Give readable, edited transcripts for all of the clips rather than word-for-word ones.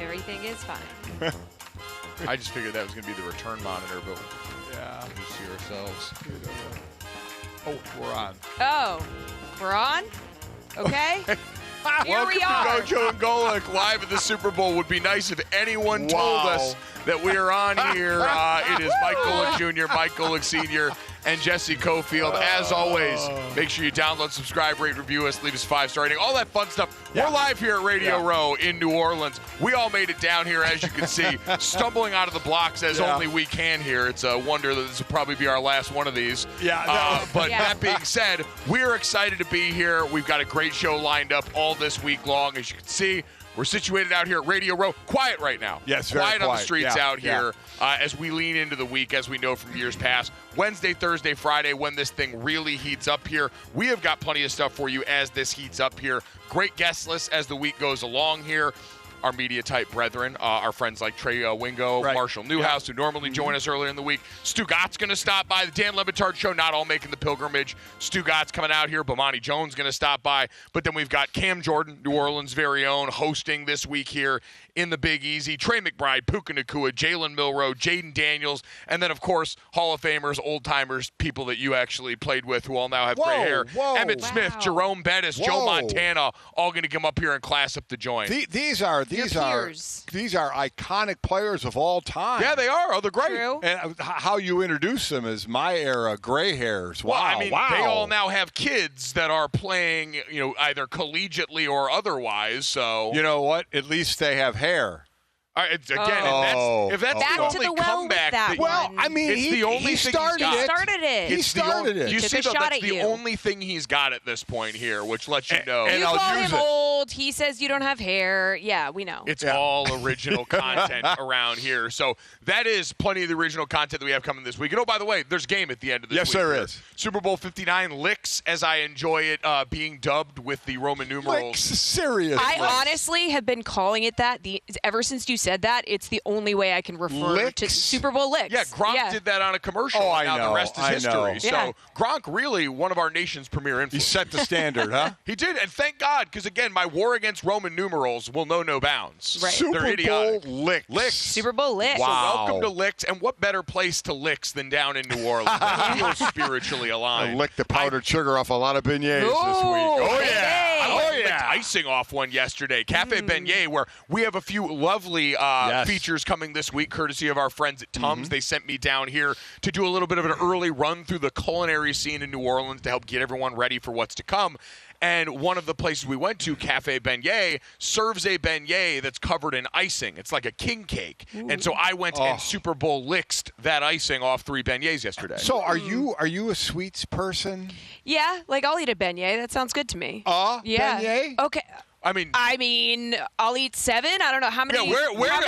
Everything is fine. I just figured that was going to be the return monitor, but Yeah. we'll just see ourselves. Oh, we're on. Oh, we're on? Okay. Here Welcome we are. to Gojo and Golic live at the Super Bowl. Would be nice if anyone told us that we are on here. It is Mike Golic Jr., Mike Golic Sr., and Jesse Cofield. As always, make sure you download, subscribe, rate, review us, leave us a 5-star rating, all that fun stuff. Yeah. We're live here at Radio Row in New Orleans. We all made it down here, as you can see, stumbling out of the blocks as only we can here. It's a wonder that this will probably be our last one of these. But that being said, we're excited to be here. We've got a great show lined up all this week long, as you can see. We're situated out here at Radio Row. Quiet right now. Yes, very quiet on the streets out Yeah. here as we lean into the week, as we know from years past. Wednesday, Thursday, Friday, when this thing really heats up here. We have got plenty of stuff for you as this heats up here. Great guest list as the week goes along here. Our media-type brethren, our friends like Trey Wingo, Marshall Newhouse, who normally join us earlier in the week. Stu Gott's going to stop by. The Dan Le Batard Show, not all making the pilgrimage. Stu Gott's coming out here. Bomani Jones going to stop by. But then we've got Cam Jordan, New Orleans' very own, hosting this week here in the Big Easy. Trey McBride, Puka Nacua, Jalen Milroe, Jaden Daniels, and then, of course, Hall of Famers, old-timers, people that you actually played with who all now have gray hair. Emmett Smith, Jerome Bettis, Joe Montana, all going to come up here and class up the joint. These are iconic players of all time. Yeah, they are. Oh, they're great. True. And how you introduce them is my era, gray hairs. Wow, Well, I mean, they all now have kids that are playing, either collegiately or otherwise. So You know what? At least they have hair. if that's Back the to only the well with comeback, that Well, one. I mean, It's the only he thing started he's it. got. started it. He started it. You Took see, a though, shot that's at the you. only thing he's got at this point here, which lets you know. And You I'll call use him it. old. He says you don't have hair. Yeah, we know. It's all original content around here. So that is plenty of the original content that we have coming this week. And oh, by the way, there's game at the end of this week. Yes, there here. is. Super Bowl 59 licks, as I enjoy it, being dubbed with the Roman numerals. Serious. I honestly have been calling it that ever since you said that. It's the only way I can refer to Licks? Super Bowl licks. Yeah, Gronk did that on a commercial. Oh, I now know, the rest is I history. know. So Yeah. Gronk really one of our nation's premier He influences. set the standard, huh? He did, and thank God, because again, my war against Roman numerals will know no bounds. Right. Super They're idiotic. Bowl licks. Licks. Super Bowl licks. So Wow. welcome to Licks, and what better place to Licks than down in New Orleans? That feels spiritually I aligned. licked the powdered sugar off a lot of beignets this week. Ooh, Oh, hey, yeah. hey. I licked icing off one yesterday. Cafe Beignet, where we have a few lovely features coming this week, courtesy of our friends at Tums. They sent me down here to do a little bit of an early run through the culinary scene in New Orleans to help get everyone ready for what's to come. And one of the places we went to, Cafe Beignet, serves a beignet that's covered in icing. It's like a king cake. And so I went and Super Bowl licked that icing off 3 beignets yesterday. So are you a sweets person? Yeah, like I'll eat a beignet. That sounds good to me. Yeah. Beignet? Okay. I mean, I'll eat 7. I don't know how many. where how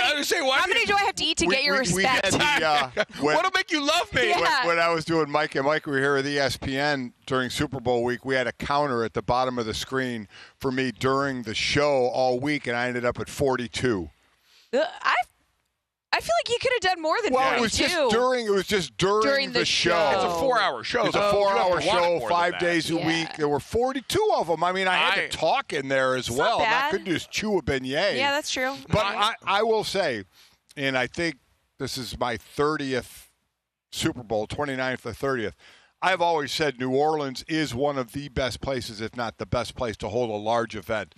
many do I have to eat to get your respect? what'll make you love me? Yeah. When I was doing Mike and Mike, we were here at ESPN during Super Bowl week. We had a counter at the bottom of the screen for me during the show all week, and I ended up at 42. I feel like you could have done more than 42. It was just during the show. It's a 4-hour show. It's a though. 4-hour You have to want it show, more 5 than days a Yeah. week. There were 42 of them. I mean, I had to talk in there as well. not I'm not bad. going to just chew a beignet. Yeah, that's true. But I will say, and I think this is my 30th Super Bowl, 29th or 30th. I've always said New Orleans is one of the best places, if not the best place, to hold a large event.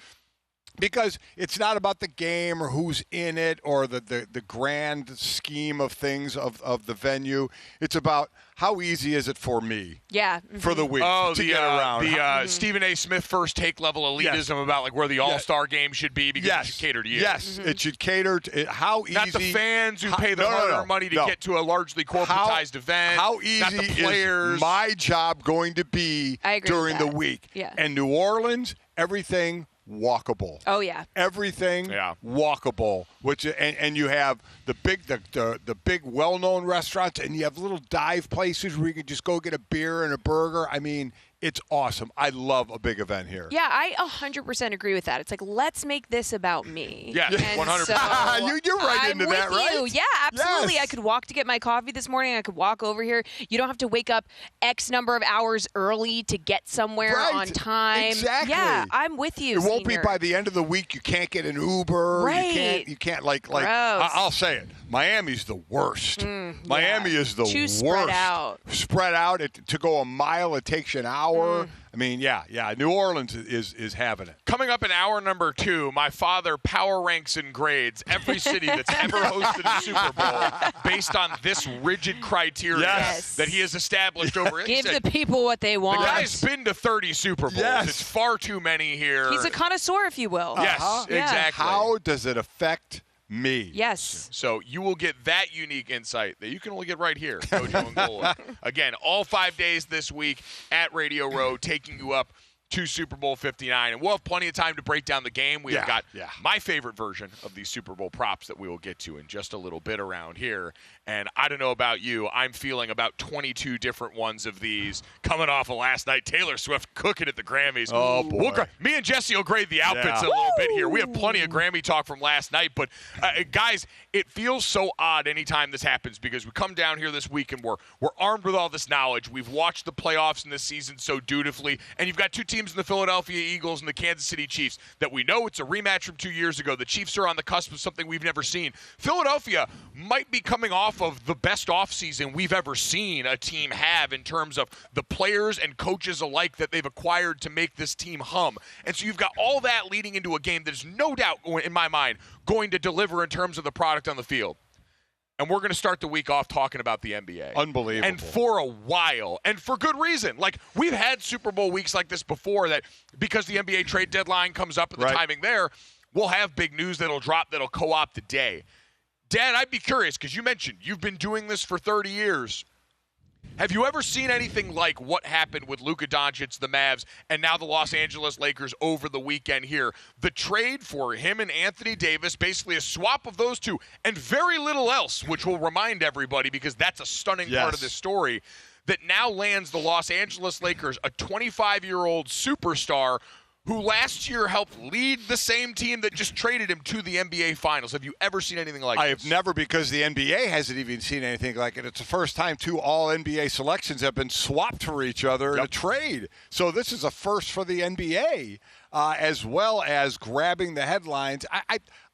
Because it's not about the game or who's in it or the grand scheme of things of the venue. It's about how easy is it for me Yeah. for the week to get around. The Stephen A. Smith first take level elitism about like where the All-Star game should be because it should cater to you. Yes, it should cater to how easy. Not the fans who pay the hard-earned money to get to a largely corporatized event. How not easy the players. is my job going to be I agree during with the that. week? Yeah. And New Orleans, everything walkable. Oh, yeah. Everything walkable, which and you have the big well-known restaurants, and you have little dive places where you can just go get a beer and a burger. I mean, It's awesome. I love a big event here. Yeah, I 100% agree with that. It's like, let's make this about me. Yes, And 100%. so You're right into that, I'm with you. right? Yeah, absolutely. Yes. I could walk to get my coffee this morning. I could walk over here. You don't have to wake up X number of hours early to get somewhere Right. on time. Exactly. Yeah, I'm with you. It won't be Senior. by the end of the week. You can't get an Uber. Right. You can't like. Gross. I'll say it. Miami's the worst. Miami is the Too worst. spread out. Spread out. To go a mile, it takes you an hour. I mean, yeah. New Orleans is having it. Coming up in hour number 2, my father power ranks and grades every city that's ever hosted a Super Bowl based on this rigid criteria Yes. that he has established over. Give he said, the people what they the want. guy's been to 30 Super Bowls. Yes. It's far too many here. He's a connoisseur, if you will. Yes, Yeah. exactly. How does it affect me? Yes. So you will get that unique insight that you can only get right here, Gojo and Golic. Again, all 5 days this week at Radio Row, taking you up to Super Bowl 59. And we'll have plenty of time to break down the game. We've got my favorite version of these Super Bowl props that we will get to in just a little bit around here. And I don't know about you, I'm feeling about 22 different ones of these coming off of last night. Taylor Swift cooking at the Grammys. Oh, boy. Me and Jesse will grade the outfits Yeah. a little bit here. We have plenty of Grammy talk from last night. But, guys, it feels so odd anytime this happens because we come down here this week and we're armed with all this knowledge. We've watched the playoffs in this season so dutifully. And you've got two teams in the Philadelphia Eagles and the Kansas City Chiefs that we know it's a rematch from 2 years ago. The Chiefs are on the cusp of something we've never seen. Philadelphia might be coming off of the best offseason we've ever seen a team have in terms of the players and coaches alike that they've acquired to make this team hum. And so you've got all that leading into a game that is no doubt, in my mind, going to deliver in terms of the product on the field. And we're going to start the week off talking about the NBA. Unbelievable. And for a while, and for good reason. Like, we've had Super Bowl weeks like this before that because the NBA trade deadline comes up and the timing there, we'll have big news that'll drop that'll co-opt the day. Dad, I'd be curious because you mentioned you've been doing this for 30 years. Have you ever seen anything like what happened with Luka Doncic, the Mavs, and now the Los Angeles Lakers over the weekend here? The trade for him and Anthony Davis, basically a swap of those two, and very little else, which will remind everybody because that's a stunning part of this story, that now lands the Los Angeles Lakers, a 25-year-old superstar who last year helped lead the same team that just traded him to the NBA Finals. Have you ever seen anything like this? I have never, because the NBA hasn't even seen anything like it. It's the first time two all-NBA selections have been swapped for each other in a trade. So this is a first for the NBA, as well as grabbing the headlines.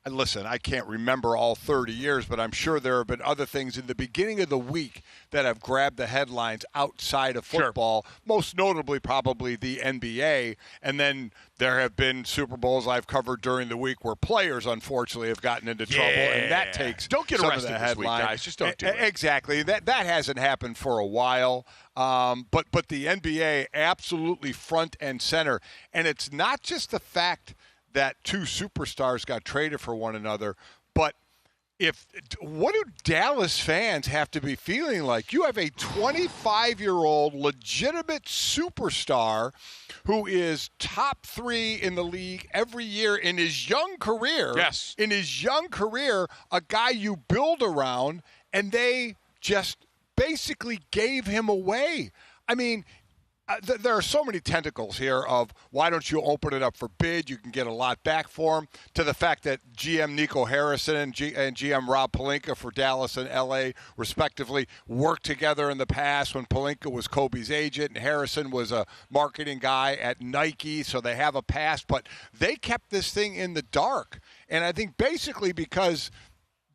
Listen, I can't remember all 30 years, but I'm sure there have been other things in the beginning of the week that have grabbed the headlines outside of football, most notably probably the NBA. And then there have been Super Bowls I've covered during the week where players, unfortunately, have gotten into trouble, and that takes don't get some arrested of the this week, headline. guys. Just don't do it. Exactly. That hasn't happened for a while. But the NBA absolutely front and center. And it's not just the fact that two superstars got traded for one another, but what do Dallas fans have to be feeling like? You have a 25-year-old legitimate superstar who is top 3 in the league every year in his young career. Yes. In his young career, a guy you build around, and they just basically gave him away. I mean, there are so many tentacles here of why don't you open it up for bid? You can get a lot back for him. To the fact that GM Nico Harrison and GM Rob Pelinka for Dallas and LA, respectively, worked together in the past when Pelinka was Kobe's agent and Harrison was a marketing guy at Nike, so they have a past. But they kept this thing in the dark. And I think basically because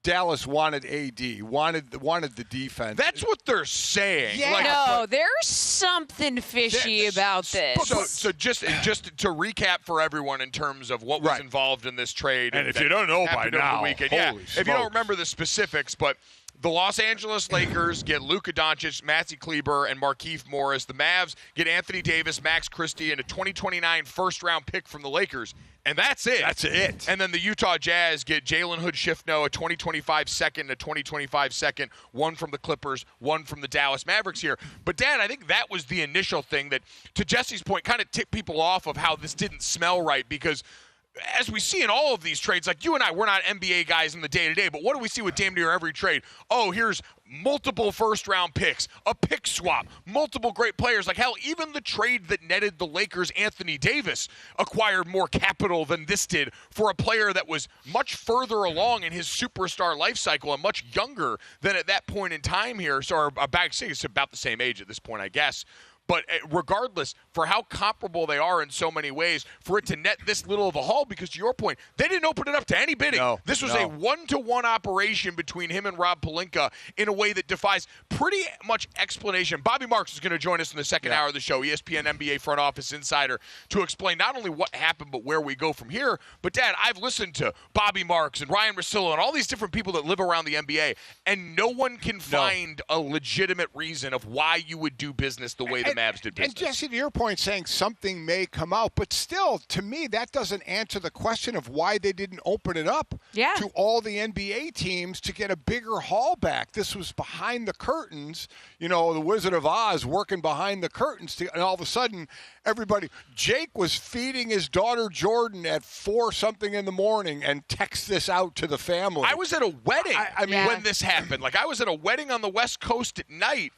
Dallas wanted AD, wanted the defense. That's what they're saying. Yeah. No, there's something fishy about this. So just to recap for everyone in terms of what was involved in this trade. And if you don't know by happened over now, the weekend, holy if you don't remember the specifics, but the Los Angeles Lakers get Luka Doncic, Maxi Kleber, and Markieff Morris. The Mavs get Anthony Davis, Max Christie, and a 2029 first-round pick from the Lakers. And that's it. That's it. And then the Utah Jazz get Jalen Hood-Shifno, a 2025 second, a 2025 second, one from the Clippers, one from the Dallas Mavericks here. But, Dan, I think that was the initial thing that, to Jesse's point, kind of tipped people off of how this didn't smell right because as we see in all of these trades, like you and I, we're not NBA guys in the day-to-day, but what do we see with damn near every trade? Oh, here's multiple first-round picks, a pick swap, multiple great players. Like, hell, even the trade that netted the Lakers' Anthony Davis acquired more capital than this did for a player that was much further along in his superstar life cycle and much younger than at that point in time here. So, it's about the same age at this point, I guess. But regardless, for how comparable they are in so many ways, for it to net this little of a haul, because to your point, they didn't open it up to any bidding. This was a one-to-one operation between him and Rob Pelinka in a way that defies pretty much explanation. Bobby Marks is going to join us in the second hour of the show, ESPN NBA front office insider, to explain not only what happened but where we go from here. But, Dad, I've listened to Bobby Marks and Ryan Russillo and all these different people that live around the NBA, and no one can find a legitimate reason of why you would do business the way the Mavs did business. And Jesse, to your point, saying something may come out, but still, to me, that doesn't answer the question of why they didn't open it up to all the NBA teams to get a bigger haul back. This was behind the curtains, the Wizard of Oz working behind the curtains, and all of a sudden, Jake was feeding his daughter Jordan at 4-something in the morning and text this out to the family. I was at a wedding when this happened. Like, I was at a wedding on the West Coast at night,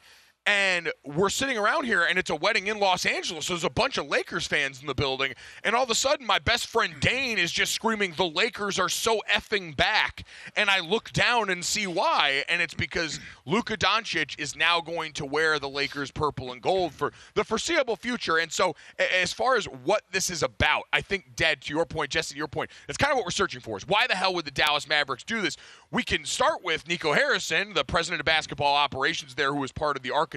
and we're sitting around here, and it's a wedding in Los Angeles. So there's a bunch of Lakers fans in the building. And all of a sudden, my best friend Dane is just screaming, "The Lakers are so effing back." And I look down and see why. And it's because Luka Doncic is now going to wear the Lakers purple and gold for the foreseeable future. And so as far as what this is about, I think, Dad, to your point, Jesse, to your point, that's kind of what we're searching for, is why the hell would the Dallas Mavericks do this? We can start with Nico Harrison, the president of basketball operations there, who was part of the architect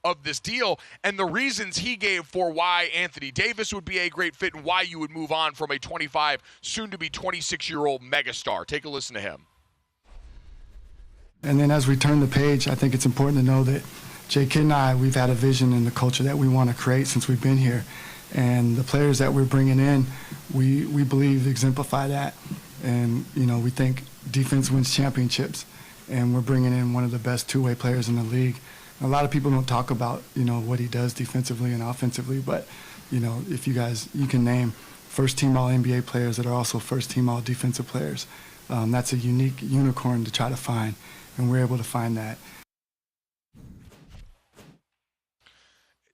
of this deal, and the reasons he gave for why Anthony Davis would be a great fit and why you would move on from a 25, soon-to-be 26-year-old megastar. Take a listen to him. And then as we turn the page, I think it's important to know that Jay Kidd and I, we've had a vision in the culture that we want to create since we've been here. And the players that we're bringing in, we believe exemplify that. And, we think defense wins championships. And we're bringing in one of the best two-way players in the league. A lot of people don't talk about, what he does defensively and offensively, but, if you can name first-team All-NBA players that are also first-team All-Defensive players. That's a unique unicorn to try to find, and we're able to find that.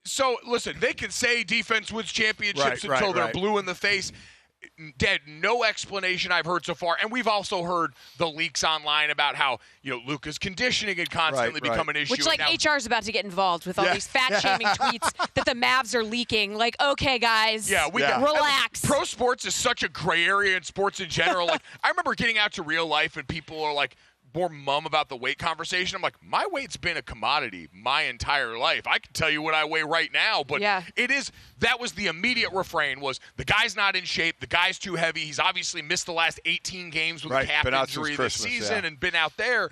So, listen, they can say defense wins championships until they're blue in the face. Dad, no explanation I've heard so far. And we've also heard the leaks online about how, Luka's conditioning had constantly become an issue. Which, HR is about to get involved with all these fat-shaming tweets that the Mavs are leaking. Like, okay, guys, relax. Pro sports is such a gray area in sports in general. Like, I remember getting out to real life and people are like, more mum about the weight conversation. I'm like, my weight's been a commodity my entire life. I can tell you what I weigh right now, but that was the immediate refrain was the guy's not in shape, the guy's too heavy. He's obviously missed the last 18 games with a calf injury this season and been out there.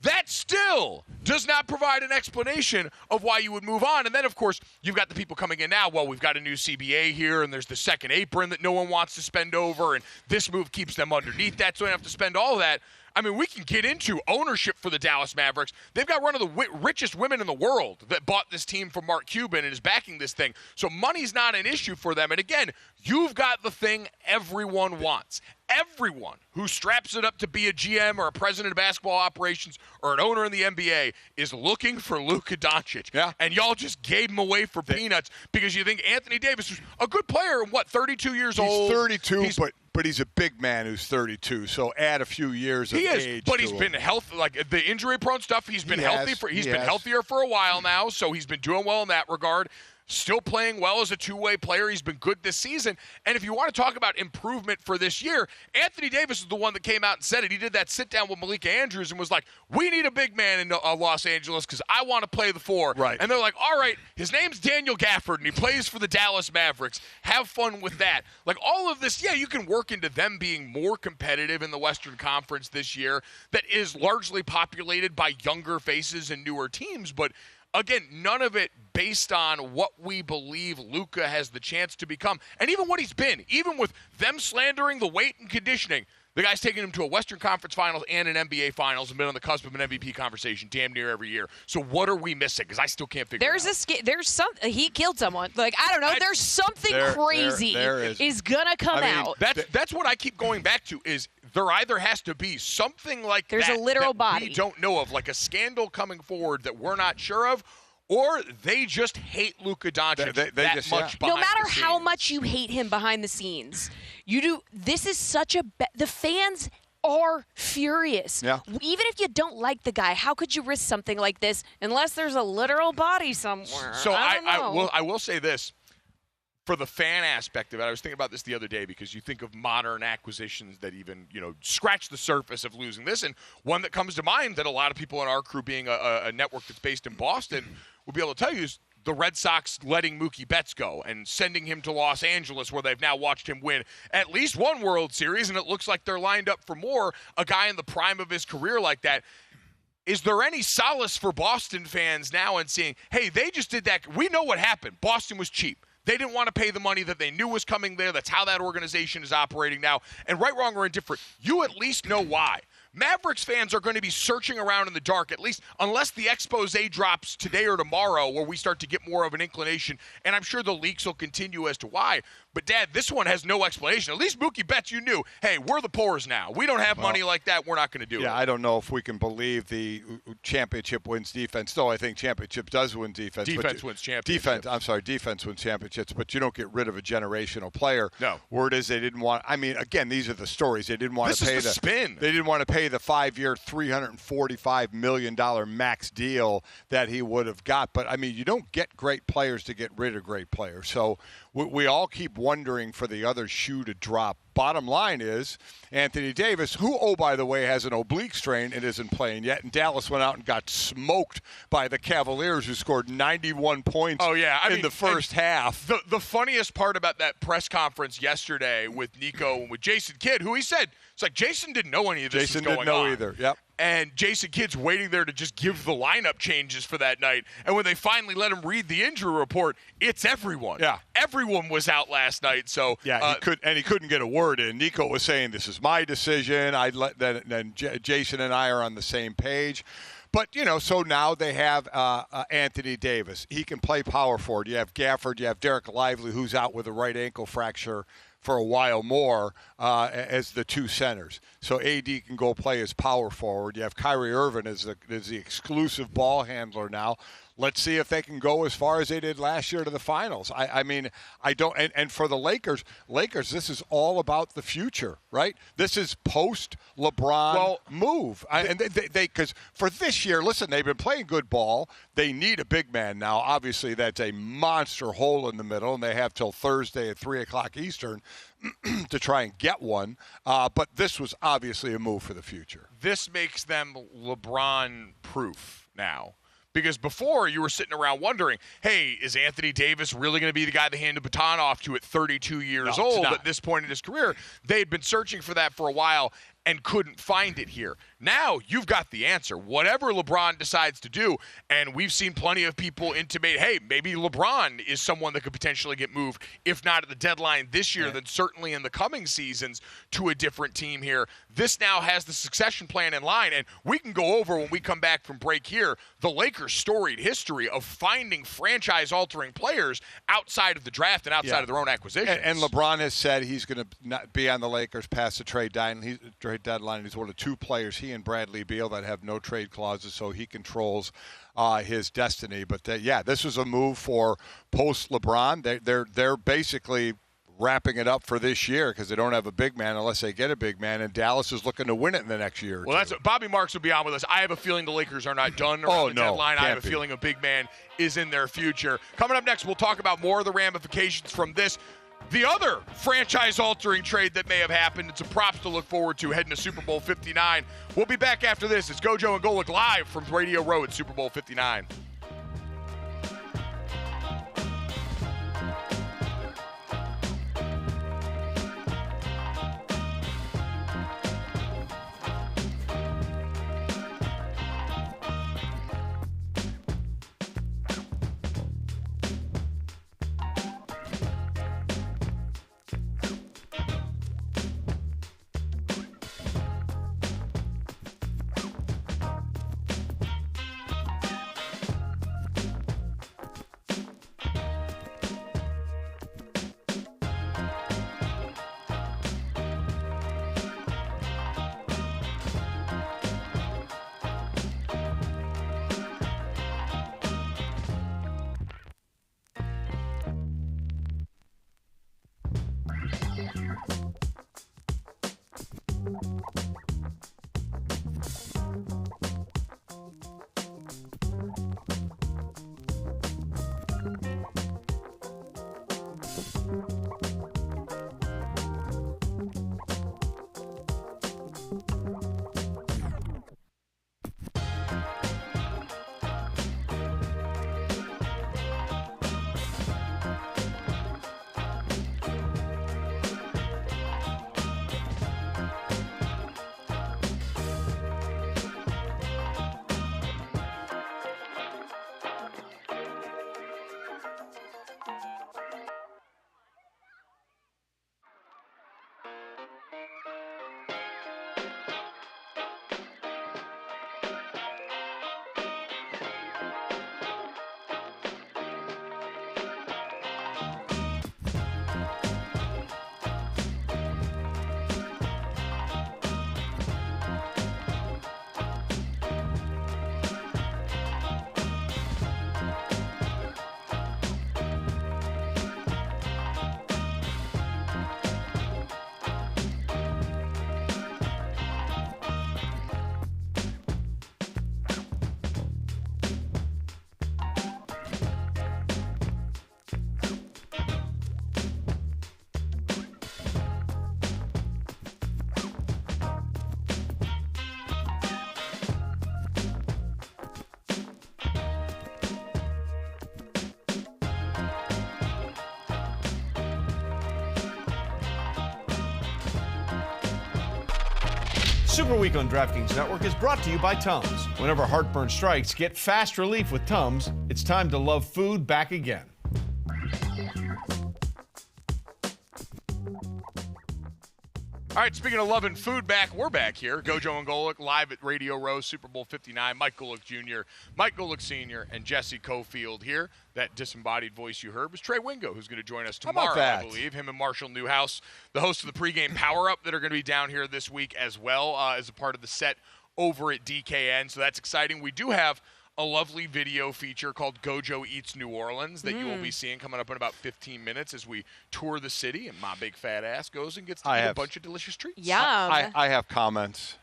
That still does not provide an explanation of why you would move on. And then, of course, you've got the people coming in now. Well, we've got a new CBA here, and there's the second apron that no one wants to spend over, and this move keeps them underneath that, so they don't have to spend all that. I mean, we can get into ownership for the Dallas Mavericks. They've got one of the richest women in the world that bought this team from Mark Cuban and is backing this thing. So money's not an issue for them. And again, you've got the thing everyone wants. Everyone who straps it up to be a GM or a president of basketball operations or an owner in the NBA is looking for Luka Doncic. Yeah. And y'all just gave him away for peanuts because you think Anthony Davis is a good player, 32 years old? He's 32, but he's a big man who's 32, so add a few years of age. But he's been healthy, like the injury-prone stuff. He's been healthier for a while now, so he's been doing well in that regard. Still playing well as a two-way player. He's been good this season. And if you want to talk about improvement for this year, Anthony Davis is the one that came out and said it. He did that sit-down with Malika Andrews and was like, we need a big man in Los Angeles because I want to play the four. Right. And they're like, all right, his name's Daniel Gafford, and he plays for the Dallas Mavericks. Have fun with that. Like, all of this, you can work into them being more competitive in the Western Conference this year that is largely populated by younger faces and newer teams. But again, none of it based on what we believe Luka has the chance to become. And even what he's been, even with them slandering the weight and conditioning, The guy's taken him to a Western Conference Finals and an NBA Finals and been on the cusp of an MVP conversation damn near every year. So what are we missing? Because I still can't figure it out. There's some. He killed someone. Like, I don't know. There's something crazy there is gonna come out. That's what I keep going back to is there either has to be something like there's that a literal that body we don't know of, like a scandal coming forward that we're not sure of, or they just hate Luka Doncic that just, much. No Behind matter the how scenes. much you hate him behind the scenes, you do. This is such a the fans are furious. Yeah. Even if you don't like the guy, how could you risk something like this unless there's a literal body somewhere? So I will say this. For the fan aspect of it, I was thinking about this the other day because you think of modern acquisitions that even, scratch the surface of losing this. And one that comes to mind that a lot of people in our crew, being a network that's based in Boston, will be able to tell you is the Red Sox letting Mookie Betts go and sending him to Los Angeles, where they've now watched him win at least one World Series, and it looks like they're lined up for more. A guy in the prime of his career like that. Is there any solace for Boston fans now in seeing, hey, they just did that? We know what happened. Boston was cheap. They didn't want to pay the money that they knew was coming there. That's how that organization is operating now. And right, wrong, or indifferent, you at least know why. Mavericks fans are going to be searching around in the dark, at least unless the expose drops today or tomorrow, where we start to get more of an inclination. And I'm sure the leaks will continue as to why. But, Dad, this one has no explanation. At least Mookie Betts, you knew, hey, we're the Poors now. We don't have money like that. We're not going to do it. Yeah, I don't know if we can believe the championship wins defense. Though I think championship does win defense. Defense wins championships. Defense wins championships, but you don't get rid of a generational player. No. Word is they didn't want – I mean, again, these are the stories. They didn't want to pay the spin. They didn't want to pay the 5-year, $345 million max deal that he would have got. But, I mean, you don't get great players to get rid of great players. So we all keep wondering for the other shoe to drop. Bottom line is Anthony Davis, who, oh, by the way, has an oblique strain and isn't playing yet. And Dallas went out and got smoked by the Cavaliers, who scored 91 points in the first half. The funniest part about that press conference yesterday with Nico and with Jason Kidd, who he said, it's like Jason didn't know any of this was going on. Jason didn't know either, yep. And Jason Kidd's waiting there to just give the lineup changes for that night. And when they finally let him read the injury report, it's everyone. Yeah. Everyone was out last night. So yeah, he couldn't get a word in. Nico was saying, this is my decision. Then Jason and I are on the same page. But, so now they have Anthony Davis. He can play power forward. You have Gafford. You have Derek Lively, who's out with a right ankle fracture for a while more as the two centers. So AD can go play as power forward. You have Kyrie Irving as the exclusive ball handler now. Let's see if they can go as far as they did last year to the finals. I mean, I don't. And for the Lakers, this is all about the future, right? This is post-LeBron move. And they because for this year, listen, they've been playing good ball. They need a big man now. Obviously, that's a monster hole in the middle, and they have till Thursday at 3 o'clock Eastern to try and get one. But this was obviously a move for the future. This makes them LeBron-proof now. Because before, you were sitting around wondering, hey, is Anthony Davis really going to be the guy they hand the baton off to at 32 years old at this point in his career? They had been searching for that for a while and couldn't find it here. Now you've got the answer. Whatever LeBron decides to do, and we've seen plenty of people intimate, hey, maybe LeBron is someone that could potentially get moved, if not at the deadline this year, then certainly in the coming seasons to a different team here. This now has the succession plan in line, and we can go over when we come back from break here the Lakers' storied history of finding franchise-altering players outside of the draft and outside of their own acquisitions. And LeBron has said he's going to not be on the Lakers past the trade deadline. He's one of two players, he and Bradley Beal, that have no trade clauses, so he controls his destiny. But this was a move for post LeBron. They're basically wrapping it up for this year because they don't have a big man unless they get a big man, and Dallas is looking to win it in the next year. Well, Bobby Marks will be on with us. I have a feeling the Lakers are not done around the deadline. I have a feeling a big man is in their future. Coming up next, we'll talk about more of the ramifications from this. The other franchise-altering trade that may have happened, and some props to look forward to heading to Super Bowl 59. We'll be back after this. It's Gojo and Golic live from Radio Row at Super Bowl 59. Super Week on DraftKings Network is brought to you by Tums. Whenever heartburn strikes, get fast relief with Tums. It's time to love food back again. All right, speaking of loving food back, we're back here. Gojo and Golic live at Radio Row, Super Bowl 59. Mike Golic Jr., Mike Golic Sr., and Jesse Cofield here. That disembodied voice you heard was Trey Wingo, who's going to join us tomorrow, I believe. Him and Marshall Newhouse, the host of the pregame power-up that are going to be down here this week as well as a part of the set over at DKN. So that's exciting. We do have a lovely video feature called Gojo Eats New Orleans that you will be seeing coming up in about 15 minutes as we tour the city, and my big fat ass goes and gets to eat a bunch of delicious treats. Yum. I have comments.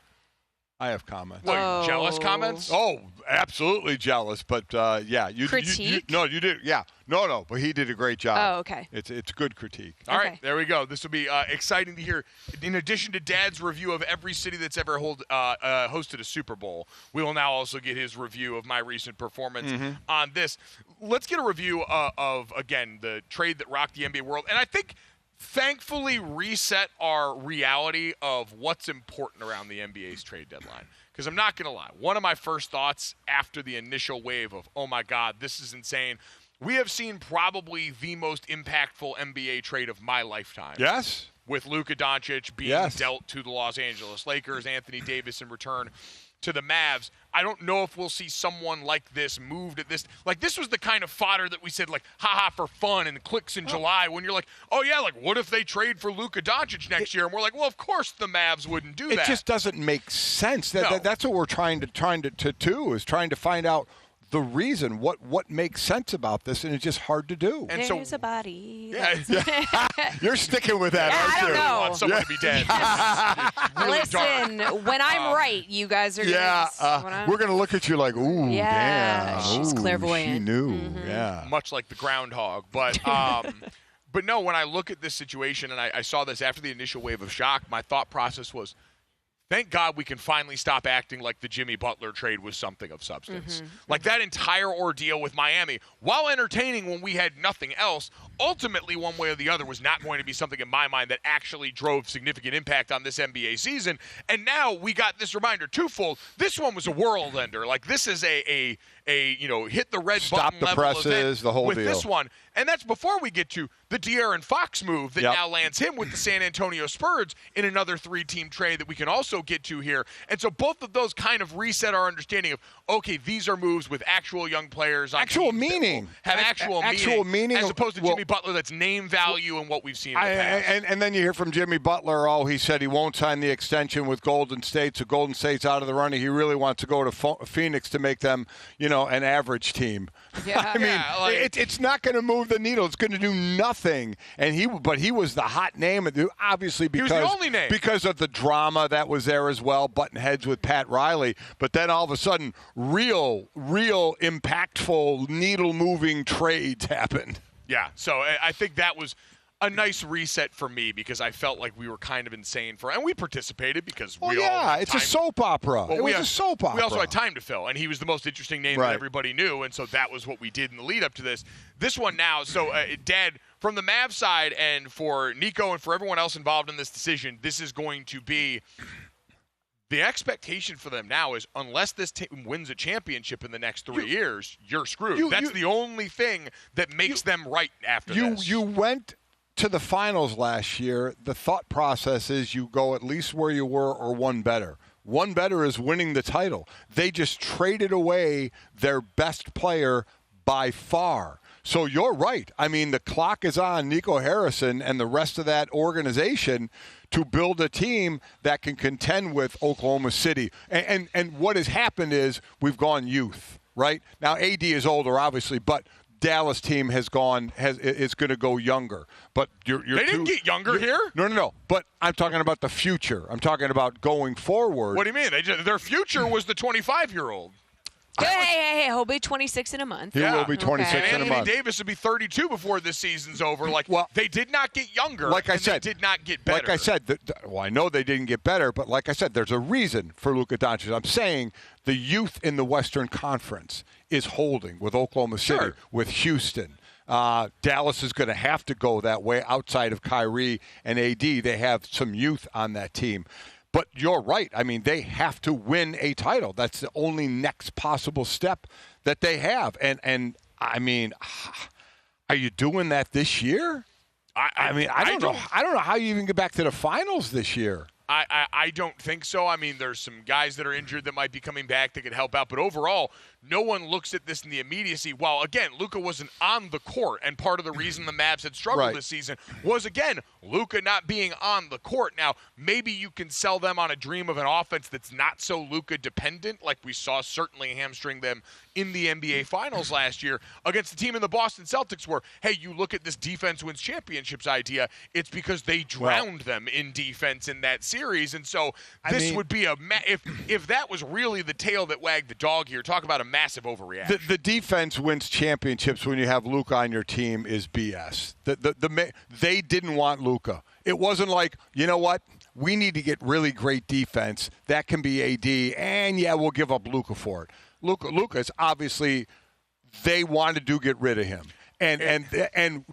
What, jealous comments? Oh, absolutely jealous. But yeah, critique. You did. Yeah, no. But he did a great job. Oh, okay. It's good critique. All right, there we go. This will be exciting to hear. In addition to Dad's review of every city that's ever hosted a Super Bowl, we will now also get his review of my recent performance on this. Let's get a review of again the trade that rocked the NBA world, and I think thankfully reset our reality of what's important around the NBA's trade deadline. Because I'm not going to lie, one of my first thoughts after the initial wave of, oh my God, this is insane, we have seen probably the most impactful NBA trade of my lifetime. Yes. With Luka Doncic being dealt to the Los Angeles Lakers, Anthony Davis in return to the Mavs. I don't know if we'll see someone like this moved at this. Like, this was the kind of fodder that we said, like, haha, for fun and clicks in July when you're like, oh, yeah, like, what if they trade for Luka Doncic next year? And we're like, well, of course the Mavs wouldn't do that. It just doesn't make sense. That's what we're trying to do, is trying to find out the reason, what makes sense about this, and it's just hard to do. And There's a body. Yeah. You're sticking with that, aren't you? I don't know. I want someone to be dead. Really Listen, dark. when I'm right, you guys are we're going to look at you like, ooh, damn. She's ooh, clairvoyant. She knew, yeah. Much like the groundhog. But but no, when I look at this situation, and I saw this after the initial wave of shock, my thought process was, thank God we can finally stop acting like the Jimmy Butler trade was something of substance. Like that entire ordeal with Miami, while entertaining when we had nothing else, ultimately one way or the other was not going to be something in my mind that actually drove significant impact on this NBA season. And now we got this reminder twofold. This one was a world ender. Like this is a hit the red Stop button the level presses, event the whole with deal. this one. And that's before we get to the De'Aaron Fox move that now lands him with the San Antonio Spurs in another 3-team trade that we can also get to here. And so both of those kind of reset our understanding of, okay, these are moves with actual young players on Actual teams meaning. that have actual meaning meaning as opposed to Jimmy Jimmy Butler that's name value and what we've seen in the past. And then you hear from Jimmy Butler, he said he won't sign the extension with Golden State, so Golden State's out of the running. He really wants to go to Phoenix to make them, an average team. Yeah. I mean, it's not going to move the needle. It's going to do nothing. But he was the hot name, obviously because he was the only name. Because of the drama that was there as well, button heads with Pat Riley. But then all of a sudden, real impactful, needle-moving trades happened. Yeah, so I think that was a nice reset for me because I felt like we were kind of insane and we participated because it's a soap opera. Well, it was a soap opera. We also had time to fill, and he was the most interesting name that everybody knew, and so that was what we did in the lead up to this. This one now, so Dad, from the Mavs side and for Nico and for everyone else involved in this decision, this is going to be the expectation for them now is unless this team wins a championship in the next 3 years, you're screwed. That's the only thing that makes them right after this. You went to the finals last year. The thought process is you go at least where you were or one better. One better is winning the title. They just traded away their best player by far. So you're right. I mean, the clock is on Nico Harrison and the rest of that organization to build a team that can contend with Oklahoma City. And what has happened is we've gone youth, right? Now, AD is older, obviously, but Dallas team is going to go younger. But they didn't get younger here? No. But I'm talking about the future. I'm talking about going forward. What do you mean? Their future was the 25-year-old. Hey, he'll be 26 in a month. He will be 26 in a month. Anthony Davis will be 32 before this season's over. They did not get younger. Like I said, they did not get better. Like I said, I know they didn't get better, but like I said, there's a reason for Luka Doncic. I'm saying the youth in the Western Conference is holding with Oklahoma City, with Houston. Dallas is going to have to go that way outside of Kyrie and AD. They have some youth on that team. But you're right. I mean, they have to win a title. That's the only next possible step that they have. And I mean, are you doing that this year? I don't know. I don't know how you even get back to the finals this year. I don't think so. I mean, there's some guys that are injured that might be coming back that could help out. But overall, no one looks at this in the immediacy. While, again, Luka wasn't on the court, and part of the reason the Mavs had struggled this season was, again, Luka not being on the court. Now, maybe you can sell them on a dream of an offense that's not so Luka dependent, like we saw certainly hamstring them in the NBA Finals last year against the team in the Boston Celtics where, hey, you look at this defense wins championships idea, it's because they drowned them in defense in that series. And so would be if that was really the tail that wagged the dog here, talk about a massive overreaction. The defense wins championships when you have Luka on your team is BS. They didn't want Luka. It wasn't like, you know what, we need to get really great defense. That can be AD, and we'll give up Luka for it. Luka's obviously they wanted to get rid of him. And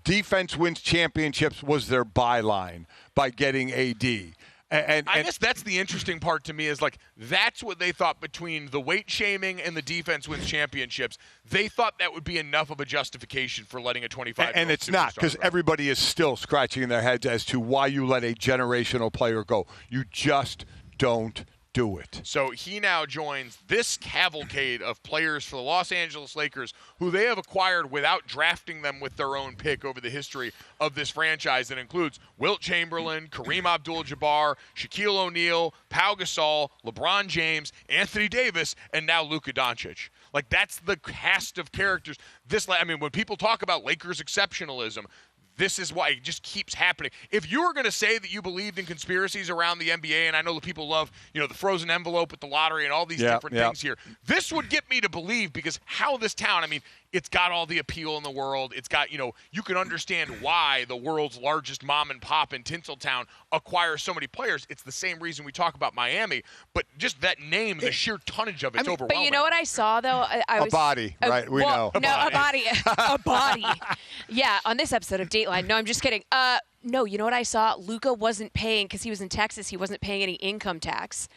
defense wins championships was their byline by getting AD. And I guess that's the interesting part to me is that's what they thought between the weight shaming and the defense wins championships. They thought that would be enough of a justification for letting a 25-year-old and it's not, because everybody is still scratching their heads as to why you let a generational player go. You just don't do it. So he now joins this cavalcade of players for the Los Angeles Lakers who they have acquired without drafting them with their own pick over the history of this franchise that includes Wilt Chamberlain, Kareem Abdul-Jabbar, Shaquille O'Neal, Pau Gasol, LeBron James, Anthony Davis, and now Luka Doncic. That's the cast of characters. When people talk about Lakers exceptionalism, this is why it just keeps happening. If you were going to say that you believed in conspiracies around the NBA, and I know that people love, the frozen envelope with the lottery and all these different things here, this would get me to believe because how this town, it's got all the appeal in the world. It's got, you can understand why the world's largest mom and pop in Tinseltown acquires so many players. It's the same reason we talk about Miami, but just that name, the sheer tonnage of it's overwhelming. But you know what I saw, though? I was, a body, right? We know. A body. A body. Yeah, on this episode of Dateline. No, I'm just kidding. No, you know what I saw? Luka wasn't paying, because he was in Texas, he wasn't paying any income tax.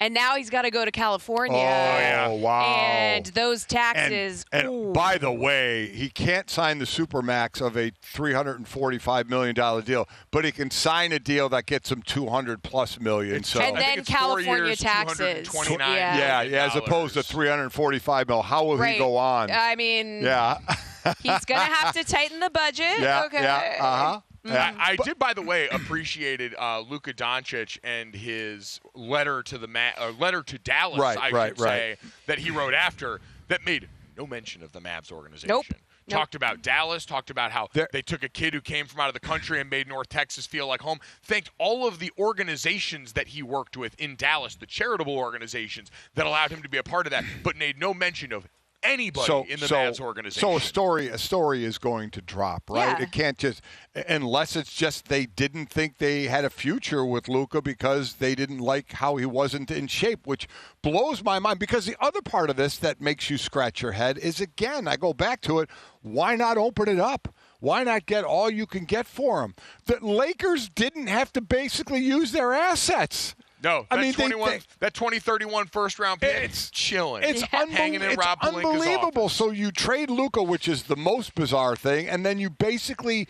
And now he's got to go to California. Oh, yeah. Wow. And those taxes. And by the way, he can't sign the Supermax of a $345 million deal, but he can sign a deal that gets him $200+ million. And then California taxes. Yeah, as opposed to $345 million. How will he go on? Yeah. He's going to have to tighten the budget. Yeah, okay. yeah, uh-huh. Yeah. I did, by the way, appreciated Luka Doncic and his letter to letter to Dallas, I should say, that he wrote after that made no mention of the Mavs organization. Nope. Talked about Dallas, talked about how they took a kid who came from out of the country and made North Texas feel like home. Thanked all of the organizations that he worked with in Dallas, the charitable organizations that allowed him to be a part of that, but made no mention of anybody in the Mavs organization. So a story is going to drop, right? Yeah. It can't just, unless it's just they didn't think they had a future with Luka because they didn't like how he wasn't in shape, which blows my mind. Because the other part of this that makes you scratch your head is, again, I go back to it, why not open it up? Why not get all you can get for him? The Lakers didn't have to basically use their assets. No, that 2031 first-round pick, it's chilling. It's hanging in Rob Pelinka's unbelievable. office. So you trade Luka, which is the most bizarre thing, and then you basically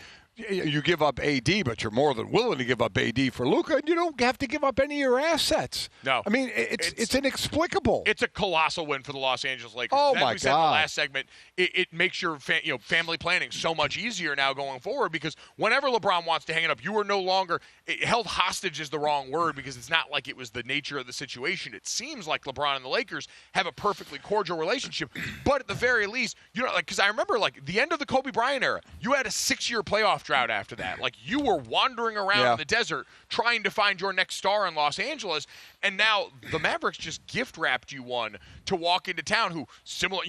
you give up AD, but you're more than willing to give up AD for Luka, and you don't have to give up any of your assets. No. I mean, it's inexplicable. It's a colossal win for the Los Angeles Lakers. Oh, As my we said in the God. last segment, it makes your family planning so much easier now going forward, because whenever LeBron wants to hang it up, you are no longer held hostage is the wrong word, because it's not like it was the nature of the situation. It seems like LeBron and the Lakers have a perfectly cordial relationship, but at the very least, because I remember the end of the Kobe Bryant era, you had a 6-year playoff drought after that. You were wandering around in the desert trying to find your next star in Los Angeles, and now the Mavericks just gift wrapped you one to walk into town who similar,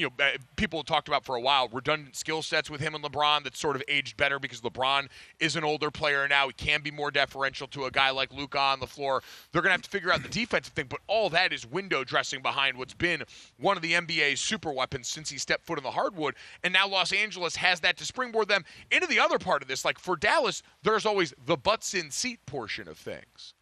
people talked about for a while, redundant skill sets with him and LeBron that sort of aged better because LeBron is an older player now. He can be more deferential to a guy like Luka on the floor. They're going to have to figure out the defensive thing, but all that is window dressing behind what's been one of the NBA's super weapons since he stepped foot in the hardwood, and now Los Angeles has that to springboard them into the other part of this. For Dallas, there's always the butts in seat portion of things.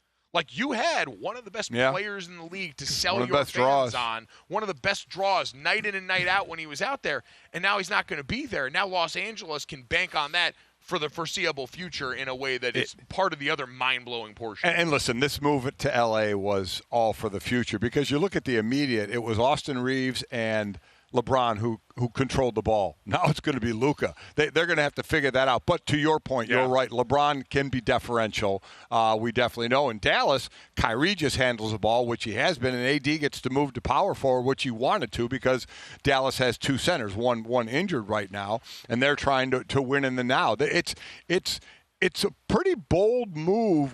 You had one of the best players in the league to sell your fans draws. on, one of the best draws night in and night out when he was out there, and now he's not going to be there. Now Los Angeles can bank on that for the foreseeable future in a way that is part of the other mind-blowing portion. And listen, this move to L.A. was all for the future, because you look at the immediate, it was Austin Reeves and LeBron who controlled the ball. Now it's going to be Luka. They're going to have to figure that out. But to your point, you're right. LeBron can be deferential. We definitely know. In Dallas, Kyrie just handles the ball, which he has been, and AD gets to move to power forward, which he wanted to, because Dallas has two centers, one injured right now, and they're trying to win in the now. It's a pretty bold move.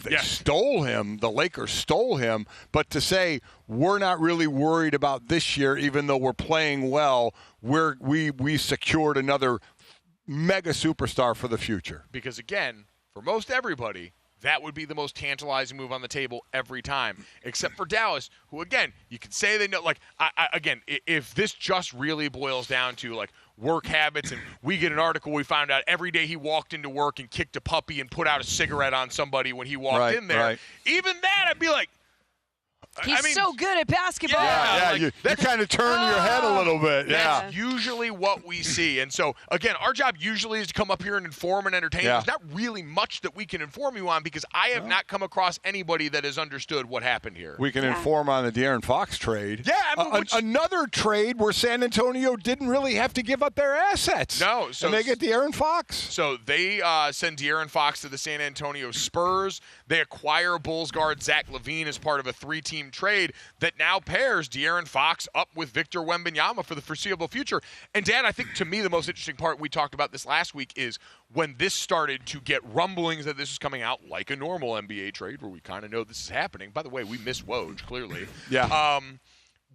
They stole him. The Lakers stole him. But to say we're not really worried about this year, even though we're playing well, we secured another mega superstar for the future. Because, again, for most everybody, that would be the most tantalizing move on the table every time, except for Dallas, who, again, you could say they know. If this just really boils down to, work habits, and we get an article, we found out every day he walked into work and kicked a puppy and put out a cigarette on somebody when he walked in there. Right. Even that, I'd be like, He's so good at basketball. You kind of turn your head a little bit. That's usually what we see. And so, again, our job usually is to come up here and inform and entertain. There's not really much that we can inform you on, because I have not come across anybody that has understood what happened here. We can inform on the De'Aaron Fox trade. Yeah. Another trade where San Antonio didn't really have to give up their assets. No. And they get De'Aaron Fox. So they send De'Aaron Fox to the San Antonio Spurs. They acquire Bulls guard Zach LaVine as part of a 3-team trade that now pairs De'Aaron Fox up with Victor Wembanyama for the foreseeable future. And, Dan, I think to me the most interesting part, we talked about this last week, is when this started to get rumblings that this was coming out like a normal NBA trade where we kind of know this is happening. By the way, we miss Woj, clearly.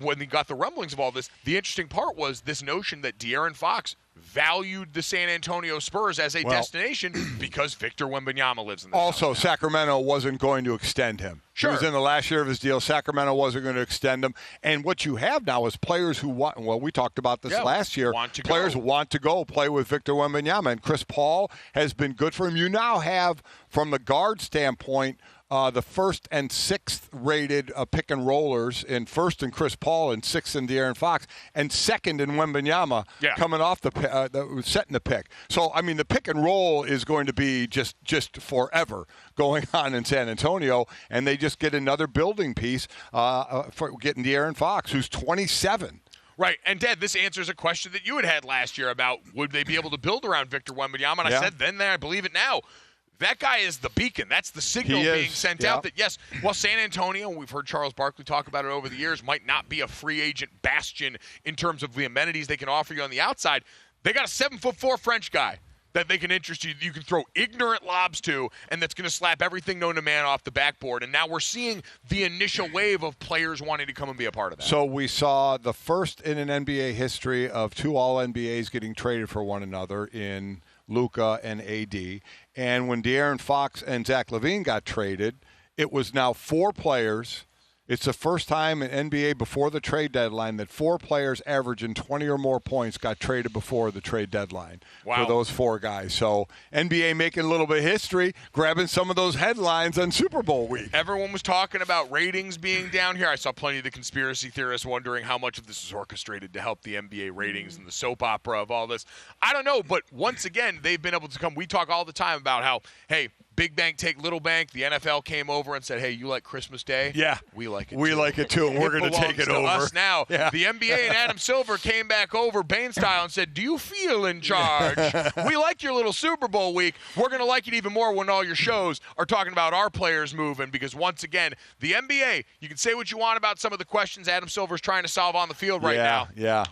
When we got the rumblings of all this, the interesting part was this notion that De'Aaron Fox valued the San Antonio Spurs as a destination because Victor Wembanyama lives in the Also, Sacramento wasn't going to extend him. Sure. He was in the last year of his deal. Sacramento wasn't going to extend him. And what you have now is players who want, we talked about this last year. Players want to go play with Victor Wembanyama. And Chris Paul has been good for him. You now have, from the guard standpoint, the first and sixth rated pick and rollers, in first in Chris Paul and sixth in De'Aaron Fox, and second in Wembanyama coming off setting the pick. So, I mean, the pick and roll is going to be just forever going on in San Antonio, and they just get another building piece for getting De'Aaron Fox, who's 27. Right. And, Dad, this answers a question that you had last year about would they be able to build around Victor Wembanyama. And I said then there, I believe it now. That guy is the beacon. That's the signal being sent out that, yes, while San Antonio, we've heard Charles Barkley talk about it over the years, might not be a free agent bastion in terms of the amenities they can offer you on the outside, they got a 7'4" French guy that they can interest you, you can throw ignorant lobs to, and that's going to slap everything known to man off the backboard. And now we're seeing the initial wave of players wanting to come and be a part of that. So we saw the first in an NBA history of 2 All-NBAs getting traded for one another in Luka and AD. And when De'Aaron Fox and Zach LaVine got traded, it was now 4 players. It's the first time in NBA before the trade deadline that 4 players averaging 20 or more points got traded before the trade deadline for those 4 guys. So NBA making a little bit of history, grabbing some of those headlines on Super Bowl week. Everyone was talking about ratings being down here. I saw plenty of the conspiracy theorists wondering how much of this is orchestrated to help the NBA ratings and the soap opera of all this. I don't know, but once again, they've been able to come. We talk all the time about how, hey, big bank take little bank. The NFL came over and said, hey, you like Christmas Day? Yeah. We like it, we too. like it, too, and we're going to take it over. Us now. Yeah. The NBA and Adam Silver came back over Bane style and said, do you feel in charge? We like your little Super Bowl week. We're going to like it even more when all your shows are talking about our players moving because, once again, the NBA, you can say what you want about some of the questions Adam Silver's trying to solve on the field right now. Yeah.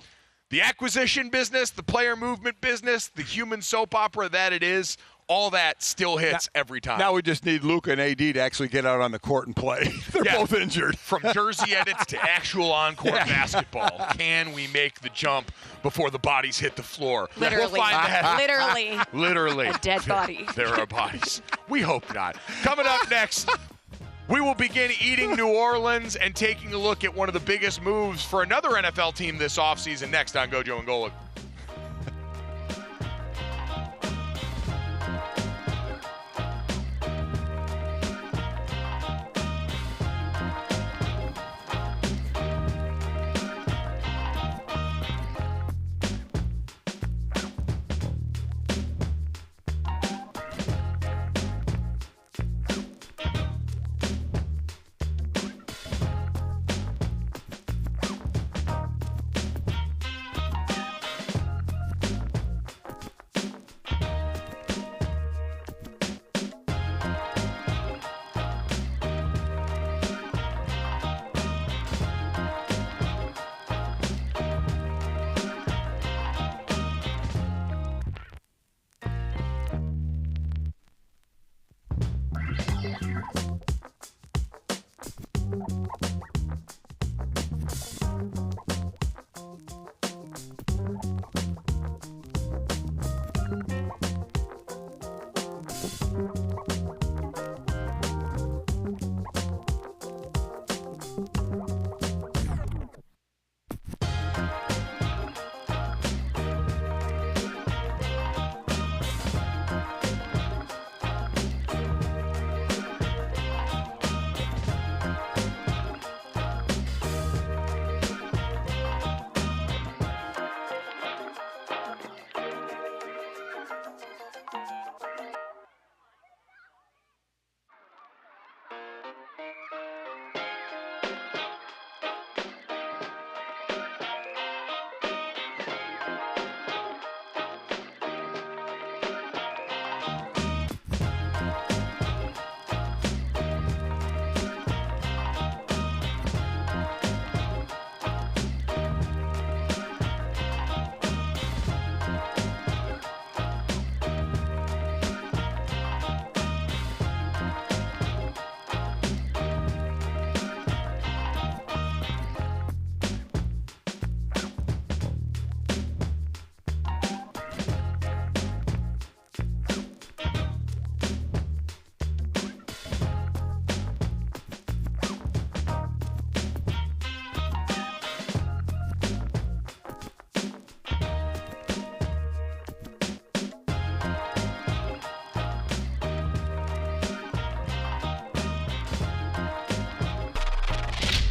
The acquisition business, the player movement business, the human soap opera that it is, all that still hits every time. Now we just need Luka and AD to actually get out on the court and play. They're both injured. From jersey edits to actual on-court basketball. Can we make the jump before the bodies hit the floor? Literally. We'll find that. Literally. A dead body. There are bodies. We hope not. Coming up next, we will begin eating New Orleans and taking a look at one of the biggest moves for another NFL team this offseason next on Gojo and Golic.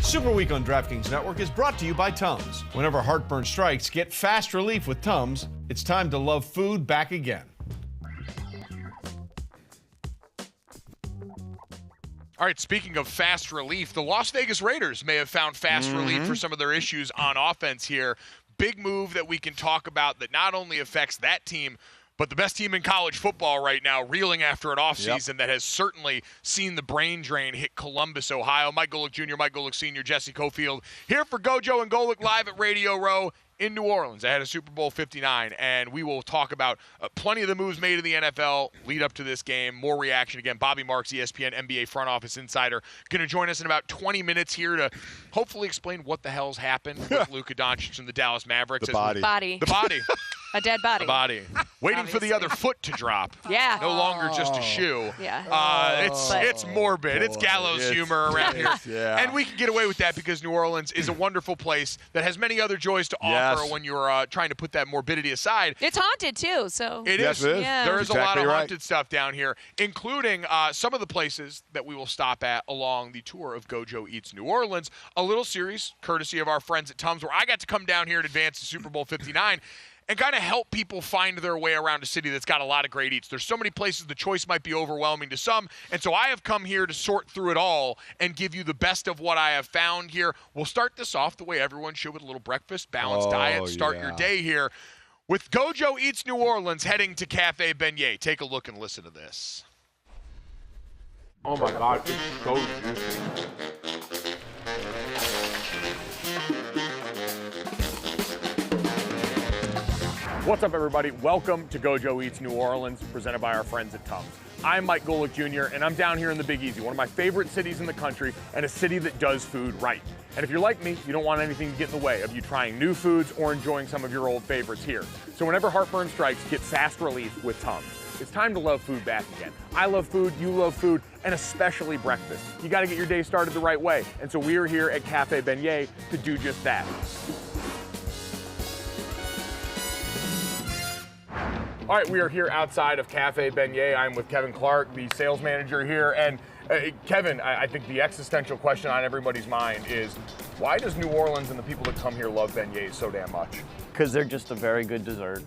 Super Week on DraftKings Network is brought to you by Tums. Whenever heartburn strikes, get fast relief with Tums. It's time to love food back again. All right, speaking of fast relief, the Las Vegas Raiders may have found fast relief for some of their issues on offense here. Big move that we can talk about that not only affects that team, but the best team in college football right now, reeling after an offseason that has certainly seen the brain drain hit Columbus, Ohio. Mike Golic Jr., Mike Golic Sr., Jesse Cofield here for Gojo and Golic live at Radio Row in New Orleans. I had a Super Bowl 59, and we will talk about plenty of the moves made in the NFL lead up to this game. More reaction. Again, Bobby Marks, ESPN NBA front office insider, going to join us in about 20 minutes here to hopefully explain what the hell's happened with Luka Doncic and the Dallas Mavericks. The body. The body. A dead body. The body. Waiting for the other foot to drop. Yeah. No longer just a shoe. Yeah. It's morbid. It's gallows humor around here. Yeah. And we can get away with that because New Orleans is a wonderful place that has many other joys to offer when you're trying to put that morbidity aside. It's haunted, too, so. It Yes, is. it is. Yeah. There is a lot Exactly of right. haunted stuff down here, including some of the places that we will stop at along the tour of Gojo Eats New Orleans. A little series, courtesy of our friends at Tums, where I got to come down here in advance to Super Bowl 59 and kind of help people find their way around a city that's got a lot of great eats. There's so many places the choice might be overwhelming to some, and so I have come here to sort through it all and give you the best of what I have found here. We'll start this off the way everyone should, with a little breakfast, balanced diet, start your day here with Gojo Eats New Orleans heading to Cafe Beignet. Take a look and listen to this. Oh my God, it's so juicy. What's up, everybody? Welcome to Gojo Eats New Orleans, presented by our friends at Tums. I'm Mike Golic Jr., and I'm down here in the Big Easy, one of my favorite cities in the country, and a city that does food right. And if you're like me, you don't want anything to get in the way of you trying new foods or enjoying some of your old favorites here. So whenever heartburn strikes, get fast relief with Tums. It's time to love food back again. I love food, you love food, and especially breakfast. You gotta get your day started the right way. And so we are here at Cafe Beignet to do just that. All right, we are here outside of Cafe Beignet. I'm with Kevin Clark, the sales manager here. And Kevin, I think the existential question on everybody's mind is, why does New Orleans and the people that come here love beignets so damn much? Because they're just a very good dessert.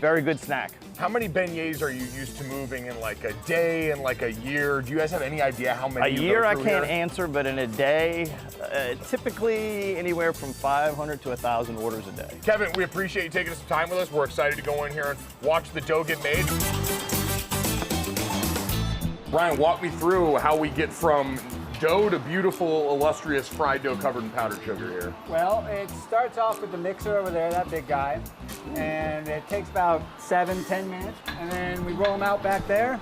Very good snack. How many beignets are you used to moving in like a day and like a year? Do you guys have any idea how many? A year I can't answer, but in a day, typically anywhere from 500 to 1,000 orders a day. Kevin, we appreciate you taking some time with us. We're excited to go in here and watch the dough get made. Brian, walk me through how we get from dough to beautiful, illustrious fried dough covered in powdered sugar here. Well, it starts off with the mixer over there, that big guy, and it takes about 7-10 minutes, and then we roll them out back there,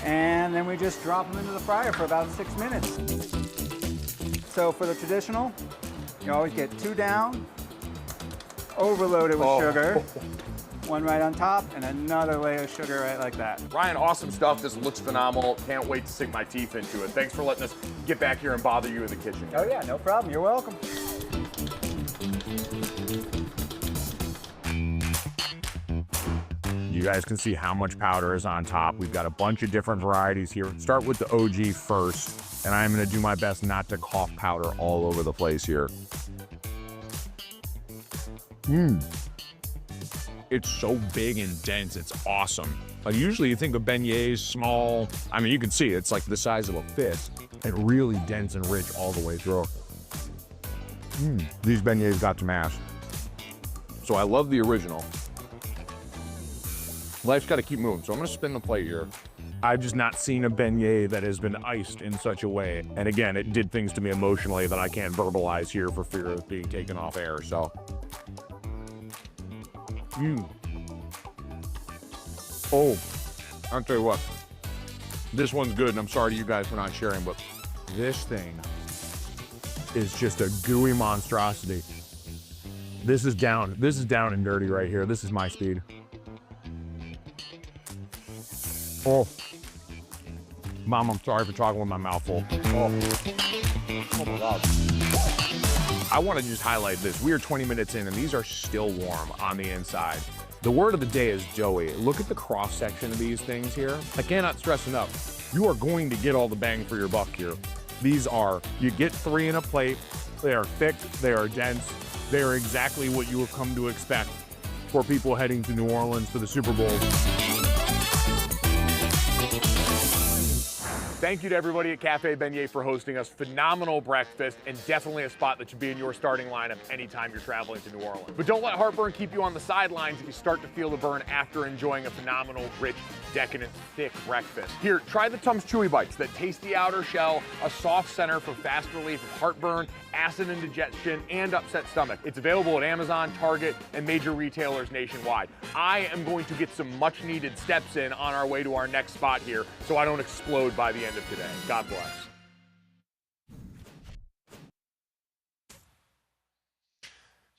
and then we just drop them into the fryer for about 6 minutes. So for the traditional, you always get 2 down, overloaded with sugar, 1 right on top, and another layer of sugar right like that. Ryan, awesome stuff. This looks phenomenal. Can't wait to sink my teeth into it. Thanks for letting us get back here and bother you in the kitchen. Oh yeah, no problem. You're welcome. You guys can see how much powder is on top. We've got a bunch of different varieties here. Start with the OG first, and I'm gonna do my best not to cough powder all over the place here. It's so big and dense, it's awesome. Like usually you think of beignets small. I mean, you can see it's like the size of a fist and really dense and rich all the way through. These beignets got to mash. So I love the original. Life's got to keep moving, so I'm gonna spin the plate here. I've just not seen a beignet that has been iced in such a way. And again, it did things to me emotionally that I can't verbalize here for fear of being taken off air, so. Oh, I'll tell you what, this one's good, and I'm sorry to you guys for not sharing, but this thing is just a gooey monstrosity. This is down and dirty right here. This is my speed. Oh, Mom, I'm sorry for talking with my mouth full. Oh my God. I want to just highlight this. We are 20 minutes in, and these are still warm on the inside. The word of the day is doughy. Look at the cross-section of these things here. I cannot stress enough. You are going to get all the bang for your buck here. These are, you get 3 in a plate. They are thick, they are dense. They are exactly what you have come to expect for people heading to New Orleans for the Super Bowl. Thank you to everybody at Cafe Beignet for hosting us. Phenomenal breakfast, and definitely a spot that should be in your starting lineup anytime you're traveling to New Orleans. But don't let heartburn keep you on the sidelines if you start to feel the burn after enjoying a phenomenal, rich, decadent, thick breakfast. Here, try the Tums Chewy Bites. That tasty outer shell, a soft center for fast relief of heartburn, acid indigestion, and upset stomach. It's available at Amazon, Target, and major retailers nationwide. I am going to get some much-needed steps in on our way to our next spot here, so I don't explode by the end of today. God bless.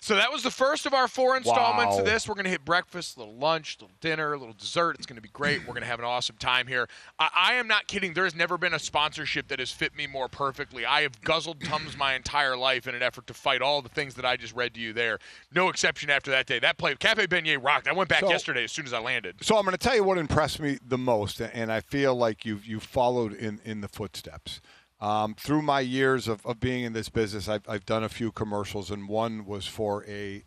So that was the first of our 4 installments of this. We're going to hit breakfast, a little lunch, a little dinner, a little dessert. It's going to be great. We're going to have an awesome time here. I am not kidding. There has never been a sponsorship that has fit me more perfectly. I have guzzled Tums my entire life in an effort to fight all the things that I just read to you there. No exception after that day. That play, Cafe Beignet rocked. I went back yesterday as soon as I landed. So I'm going to tell you what impressed me the most, and I feel like you've followed in the footsteps. Through my years of being in this business, I've done a few commercials, and one was for a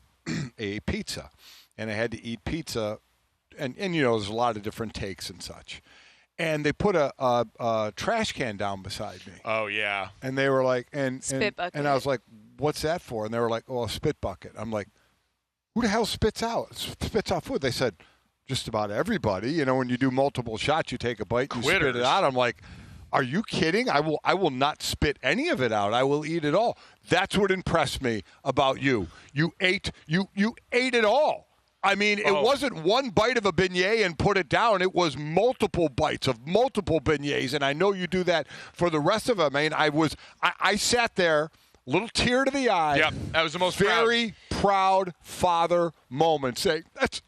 pizza, and I had to eat pizza, and there's a lot of different takes and such, and they put a trash can down beside me. Oh yeah, and they were like, spit bucket. And I was like, what's that for? And they were like, oh, a spit bucket. I'm like, who the hell spits out food? They said, just about everybody. When you do multiple shots, you take a bite and you spit it out. I'm like, are you kidding? I will not spit any of it out. I will eat it all. That's what impressed me about you. You ate it all. I mean, it wasn't one bite of a beignet and put it down. It was multiple bites of multiple beignets, and I know you do that for the rest of them. I mean, I sat there, little tear to the eye. Yep, that was the most very proud father moment. Saying, it's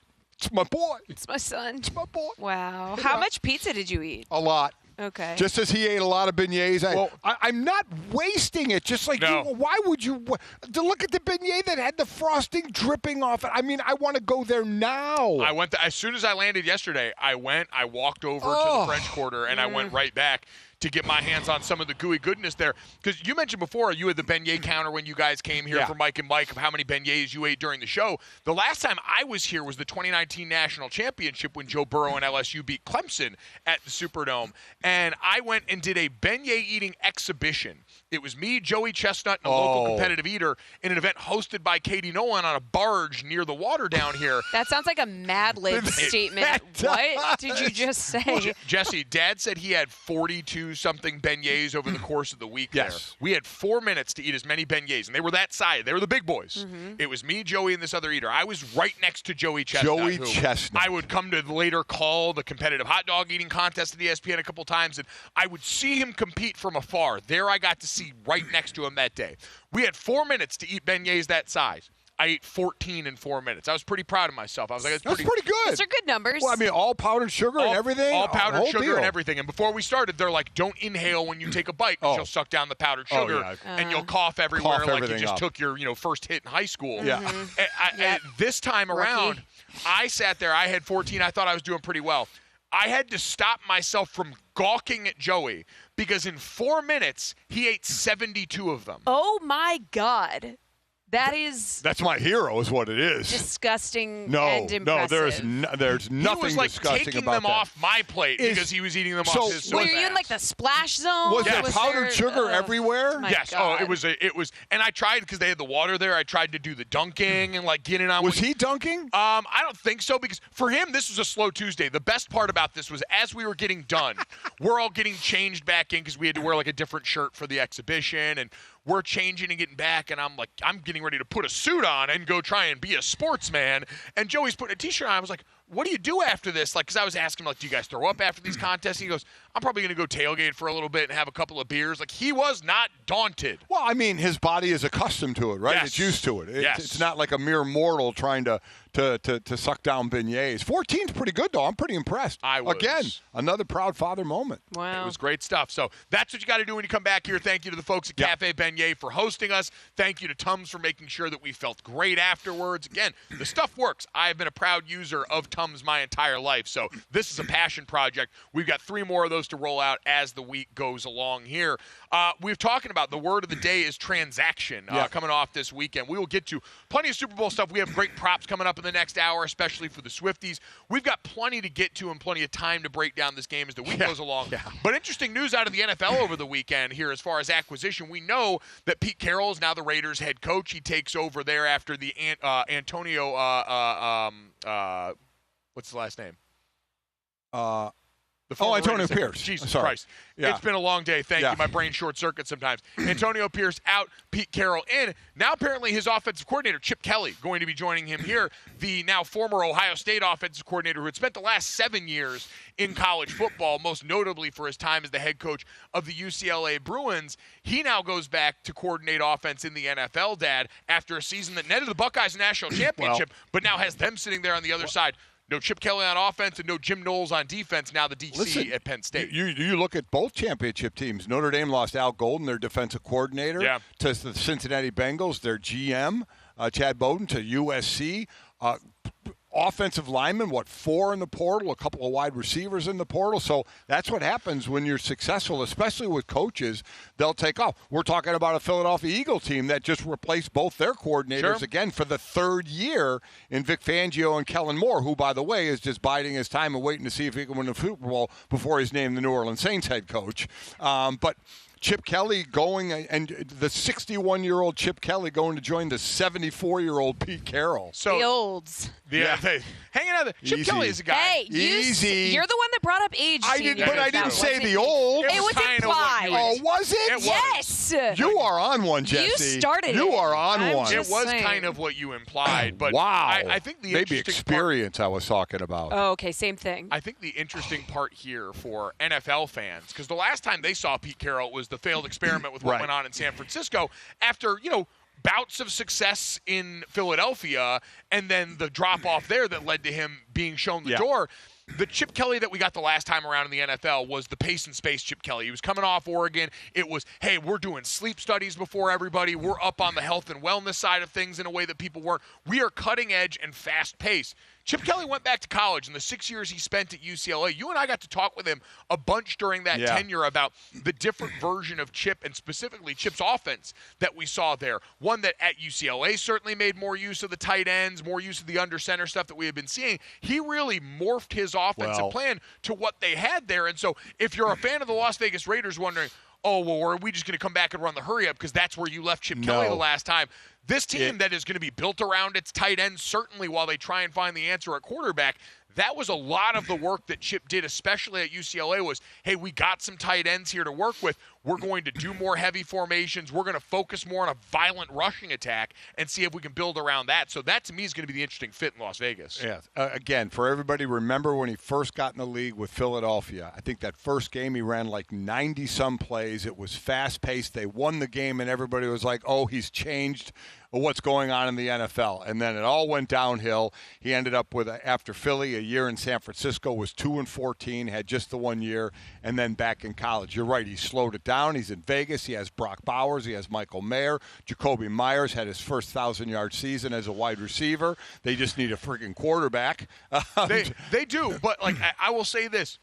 my boy. It's my son. It's my boy. Wow. How much pizza did you eat? A lot. Okay. Just as he ate a lot of beignets, I'm not wasting it. Just like you, why would you? To look at the beignet that had the frosting dripping off it. I mean, I want to go there now. I went as soon as I landed yesterday. I walked over to the French Quarter, and I went right back to get my hands on some of the gooey goodness there. Because you mentioned before you had the beignet counter when you guys came here for Mike and Mike of how many beignets you ate during the show. The last time I was here was the 2019 National Championship when Joe Burrow and LSU beat Clemson at the Superdome. And I went and did a beignet eating exhibition. It was me, Joey Chestnut, and a local competitive eater in an event hosted by Katie Nolan on a barge near the water down here. That sounds like a Mad Lib statement. What did you just say? Jesse, Dad said he had 42-something beignets over the course of the week there. We had 4 minutes to eat as many beignets, and they were that size. They were the big boys. It was me, Joey, and this other eater. I was right next to Joey Chestnut. I would come to later call the competitive hot dog eating contest at ESPN a couple times, and I would see him compete from afar. There I got to see right next to him that day. We had 4 minutes to eat beignets that size. I ate 14 in 4 minutes. I was pretty proud of myself. I was like, that's pretty good. Those are good numbers. Well, I mean, all powdered sugar and everything? All powdered sugar and everything. And before we started, they're like, don't inhale when you take a bite because you'll suck down the powdered sugar and you'll cough everywhere like you just took your first hit in high school. And this time around, I sat there. I had 14. I thought I was doing pretty well. I had to stop myself from gawking at Joey because in 4 minutes, he ate 72 of them. Oh, my God. That's my hero is what it is. Disgusting and impressive. There's nothing disgusting about that. He was like taking them off my plate because he was eating them off his so were you in like the splash zone? Was there powdered sugar everywhere? Yes. God. It was, and I tried because they had the water there. I tried to do the dunking and like get it on. Was he dunking? I don't think so because for him this was a slow Tuesday. The best part about this was as we were getting done, we're all getting changed back in because we had to wear like a different shirt for the exhibition and. We're changing and getting back, and I'm getting ready to put a suit on and go try and be a sportsman. And Joey's putting a T-shirt on. I was like, what do you do after this? Like, because I was asking him, like, do you guys throw up after these contests? He goes, I'm probably going to go tailgate for a little bit and have a couple of beers. Like, he was not daunted. Well, I mean, his body is accustomed to it, right? Yes. It's used to it. It's not like a mere mortal trying to suck down beignets. 14's pretty good, though. I'm pretty impressed. Again, another proud father moment. Wow. It was great stuff. So that's what you got to do when you come back here. Thank you to the folks at Cafe Beignet for hosting us. Thank you to Tums for making sure that we felt great afterwards. Again, the stuff works. I have been a proud user of Tums my entire life. So this is a passion project. We've got 3 more of those to roll out as the week goes along here. We've talking about the word of the day is transaction coming off this weekend. We will get to plenty of Super Bowl stuff. We have great props coming up in the next hour, especially for the Swifties. We've got plenty to get to and plenty of time to break down this game as the week goes along. Yeah. But interesting news out of the NFL over the weekend here as far as acquisition. We know that Pete Carroll is now the Raiders head coach. He takes over there after the Antonio what's the last name? Antonio Pierce. Jesus Christ. Yeah. It's been a long day. Thank you. My brain short circuits sometimes. Antonio Pierce out, Pete Carroll in. Now apparently his offensive coordinator, Chip Kelly, going to be joining him here, the now former Ohio State offensive coordinator who had spent the last 7 years in college football, most notably for his time as the head coach of the UCLA Bruins. He now goes back to coordinate offense in the NFL, Dad, after a season that netted the Buckeyes a national championship, but now has them sitting there on the other side. No Chip Kelly on offense and no Jim Knowles on defense, now the DC at Penn State. You look at both championship teams. Notre Dame lost Al Golden, their defensive coordinator, to the Cincinnati Bengals, their GM, Chad Bowden, to USC. Offensive linemen, 4 in the portal, a couple of wide receivers in the portal. So that's what happens when you're successful, especially with coaches. They'll take off. We're talking about a Philadelphia Eagle team that just replaced both their coordinators again for the 3rd year in Vic Fangio and Kellen Moore, who, by the way, is just biding his time and waiting to see if he can win the Super Bowl before he's named the New Orleans Saints head coach. But Chip Kelly going, and the 61-year-old Chip Kelly going to join the 74-year-old Pete Carroll. So the olds. Hanging out there. Chip Kelly is a guy. Hey, you're the one that brought up age. I didn't say the old. It was implied. Was it? Yes. You are on one, Jesse. You started it. You are on one. It was kind of what you implied, but wow. I think the maybe experience I was talking about. Oh, okay, same thing. I think the interesting part here for NFL fans, because the last time they saw Pete Carroll was the failed experiment with what went on in San Francisco after, bouts of success in Philadelphia and then the drop-off there that led to him being shown the door. The Chip Kelly that we got the last time around in the NFL was the pace and space Chip Kelly. He was coming off Oregon. It was, hey, we're doing sleep studies before everybody. We're up on the health and wellness side of things in a way that people weren't. We are cutting edge and fast paced. Chip Kelly went back to college in the 6 years he spent at UCLA. You and I got to talk with him a bunch during that tenure about the different version of Chip and specifically Chip's offense that we saw there. One that at UCLA certainly made more use of the tight ends, more use of the under center stuff that we had been seeing. He really morphed his offensive plan to what they had there. And so if you're a fan of the Las Vegas Raiders wondering, are we just going to come back and run the hurry up because that's where you left Chip Kelly the last time? This team that is going to be built around its tight ends, certainly while they try and find the answer at quarterback, that was a lot of the work that Chip did, especially at UCLA, was, hey, we got some tight ends here to work with. We're going to do more heavy formations. We're going to focus more on a violent rushing attack and see if we can build around that. So that, to me, is going to be the interesting fit in Las Vegas. Yeah. Again, for everybody, remember when he first got in the league with Philadelphia, I think that first game he ran like 90-some plays. It was fast-paced. They won the game, and everybody was like, oh, he's changed what's going on in the NFL. And then it all went downhill. He ended up with, after Philly, a year in San Francisco, was 2-14, had just the 1 year, and then back in college. You're right, he slowed it down. He's in Vegas. He has Brock Bowers. He has Michael Mayer. Jacoby Myers had his first 1,000-yard season as a wide receiver. They just need a freaking quarterback. They do, but I will say this.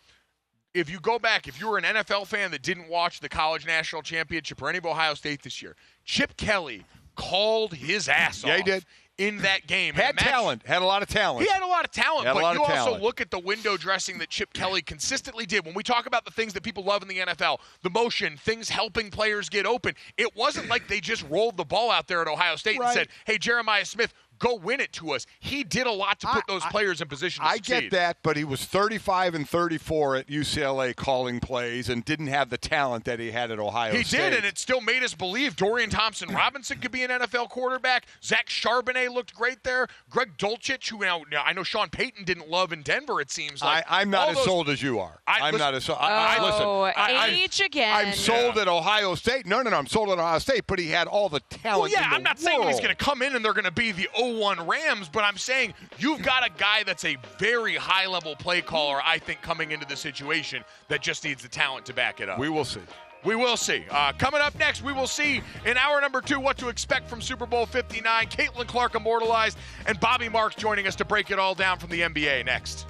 If you go back, if you were an NFL fan that didn't watch the college national championship or any of Ohio State this year, Chip Kelly called his ass off. Yeah, he did. In that game. Had talent. Had a lot of talent. He had a lot of talent, but you also look at the window dressing that Chip Kelly consistently did. When we talk about the things that people love in the NFL, the motion, things helping players get open, it wasn't like they just rolled the ball out there at Ohio State and said, hey, Jeremiah Smith, go win it to us. He did a lot to put those players in position to succeed. I get that, but he was 35-34 at UCLA calling plays and didn't have the talent that he had at Ohio State. He did, and it still made us believe Dorian Thompson-Robinson could be an NFL quarterback. Zach Charbonnet looked great there. Greg Dulcich, who now I know Sean Payton didn't love in Denver, it seems like. I'm not as sold as you are. I'm not as sold. Age again. I'm sold at Ohio State. No, I'm sold at Ohio State, but he had all the talent in the I'm not saying he's going to come in and they're going to be the 0-1 Rams, but I'm saying you've got a guy that's a very high-level play caller, I think, coming into the situation that just needs the talent to back it up. We will see. We will see. Coming up next, we will see in hour number 2 what to expect from Super Bowl 59. Caitlin Clark immortalized, and Bobby Marks joining us to break it all down from the NBA next.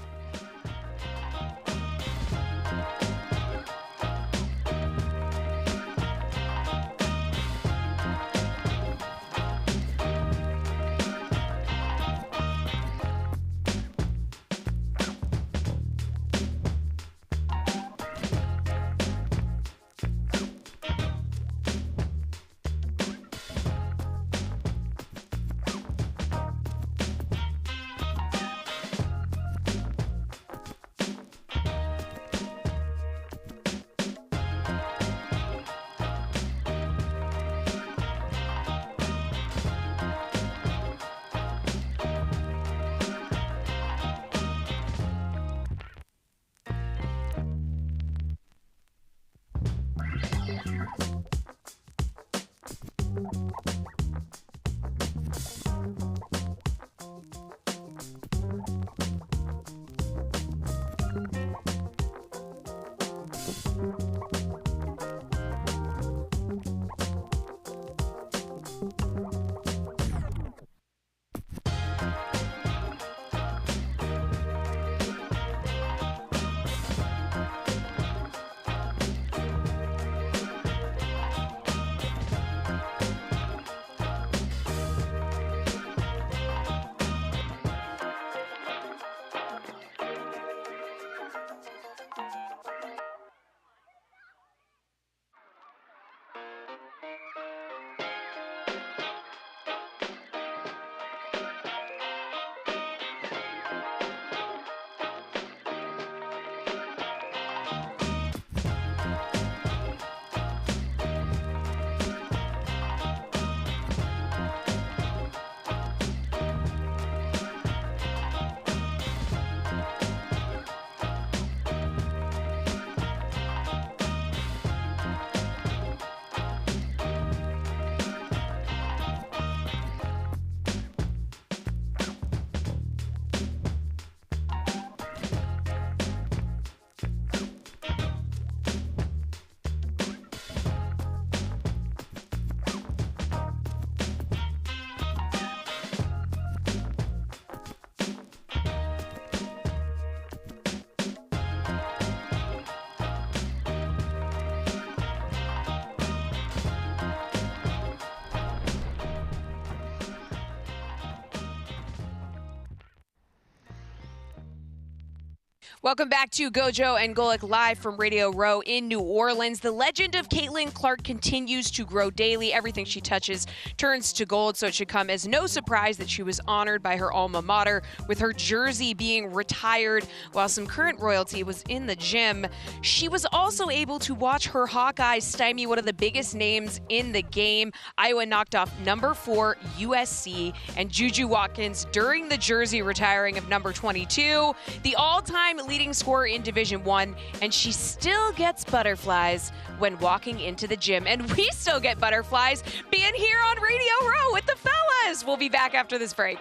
Welcome back to Gojo and Golic live from Radio Row in New Orleans. The legend of Caitlin Clark continues to grow daily. Everything she touches turns to gold, so it should come as no surprise that she was honored by her alma mater with her jersey being retired while some current royalty was in the gym. She was also able to watch her Hawkeyes stymie one of the biggest names in the game. Iowa knocked off number 4 USC and Juju Watkins during the jersey retiring of number 22, the all-time leading scorer in Division I, and she still gets butterflies when walking into the gym. And we still get butterflies being here on Radio Row with the fellas. We'll be back after this break.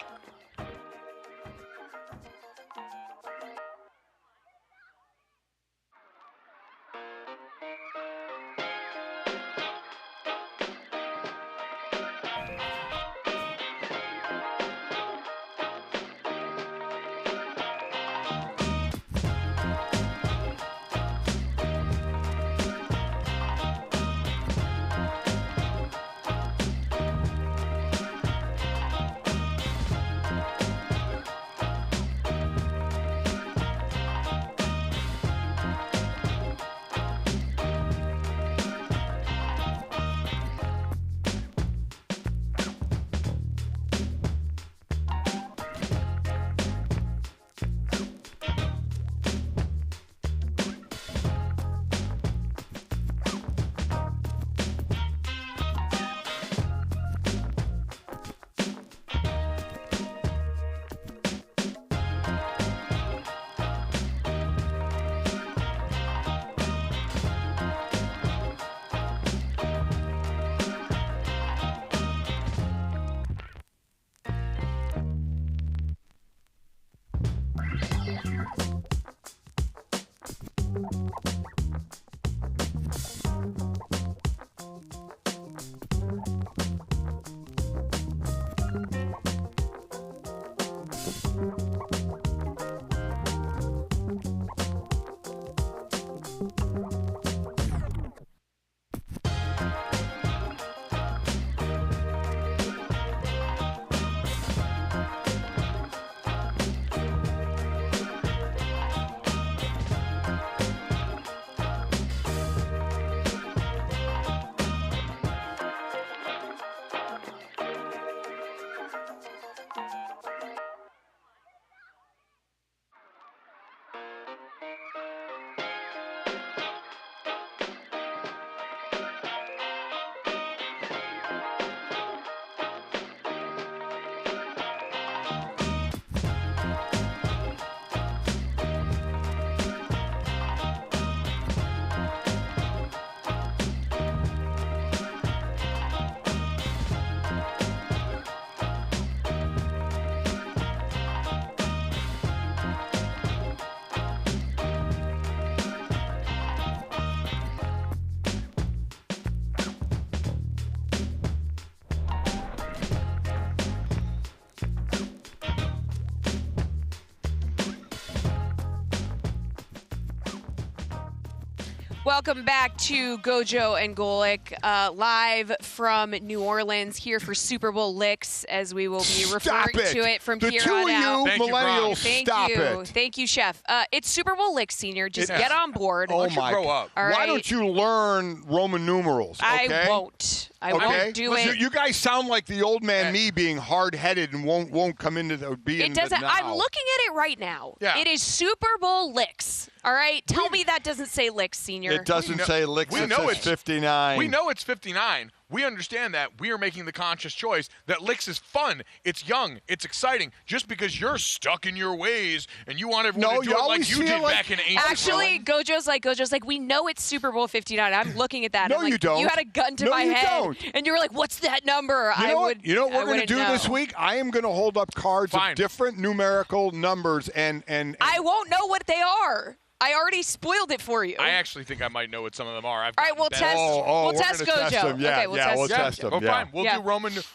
Welcome back to Gojo and Golic, live from New Orleans, here for Super Bowl licks, as we will be referring to it from the here two on of out. you millennials, stop it. Thank you, Chef. It's Super Bowl licks, Senior. Just get on board. Oh, Don't you grow up. All right. Why don't you learn Roman numerals? Okay? I won't. I won't do Listen, it. You guys sound like the old man me being hard-headed and won't come into the being. It doesn't. The I'm now. looking at it right now. Yeah. It is Super Bowl licks. All right. Tell me that doesn't say licks, Senior. It doesn't say licks. We It know says it's 59. We know it's 59. We understand that. We are making the conscious choice that licks is fun. It's young. It's exciting. Just because you're stuck in your ways and you want everyone to do it like always you feel did like- back in ancient Actually, Rome. Gojo's like, we know it's Super Bowl 59. I'm looking at that. No, I'm like, you don't. You had a gun to No, my you head, don't. and you were like, "What's that number?" You know what? You know what I we're going to wouldn't do know. this week? I am going to hold up cards Fine. of different numerical numbers and I won't know what they are. I already spoiled it for you. I actually think I might know what some of them are. All right, we'll test. Oh, we'll we're test gonna Gojo. test them. Yeah, okay, we'll yeah, test. we'll Gojo. test them. Oh, Yeah. fine.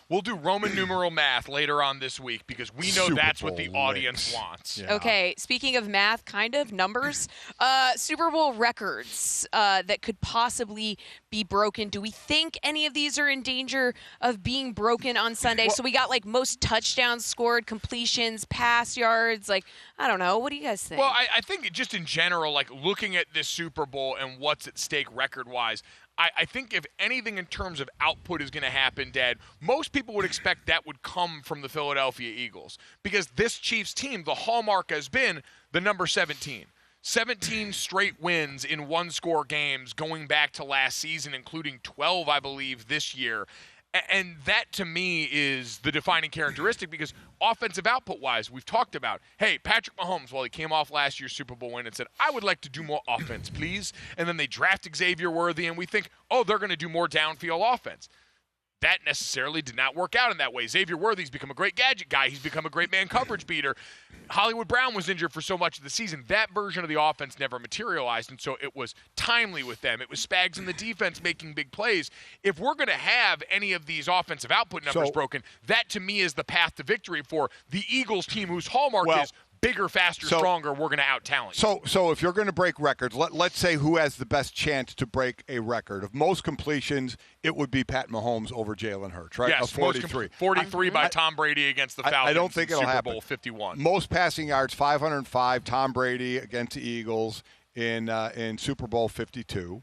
We'll do Roman numeral math later on this week because we know Super that's what the Bowl audience licks. wants. Yeah. Okay, speaking of math, kind of numbers, Super Bowl records that could possibly be broken. Do we think any of these are in danger of being broken on Sunday? So we got like most touchdowns scored, completions, pass yards. Like, I don't know. What do you guys think? Well, I think just in general, like looking at this Super Bowl and what's at stake record-wise, I think if anything in terms of output is going to happen, Dad, most people would expect that would come from the Philadelphia Eagles because this Chiefs team, the hallmark has been the number 17. 17 straight wins in one-score games going back to last season, including 12, I believe, this year. And that, to me, is the defining characteristic because offensive output-wise, we've talked about, hey, Patrick Mahomes, while he came off last year's Super Bowl win and said, I would like to do more offense, please. And then they draft Xavier Worthy, and we think, oh, they're going to do more downfield offense. That necessarily did not work out in that way. Xavier Worthy's become a great gadget guy. He's become a great man coverage beater. Hollywood Brown was injured for so much of the season. That version of the offense never materialized, and so it was timely with them. It was Spags in the defense making big plays. If we're going to have any of these offensive output numbers broken, that to me is the path to victory for the Eagles team whose hallmark is bigger, faster, stronger, we're going to out-talent you. So if you're going to break records, let's say who has the best chance to break a record. Of most completions, it would be Pat Mahomes over Jalen Hurts, right? Yes, 43. 43 by Tom Brady against the Falcons I don't think in it'll Super happen. Bowl 51. Most passing yards, 505, Tom Brady against the Eagles in Super Bowl 52.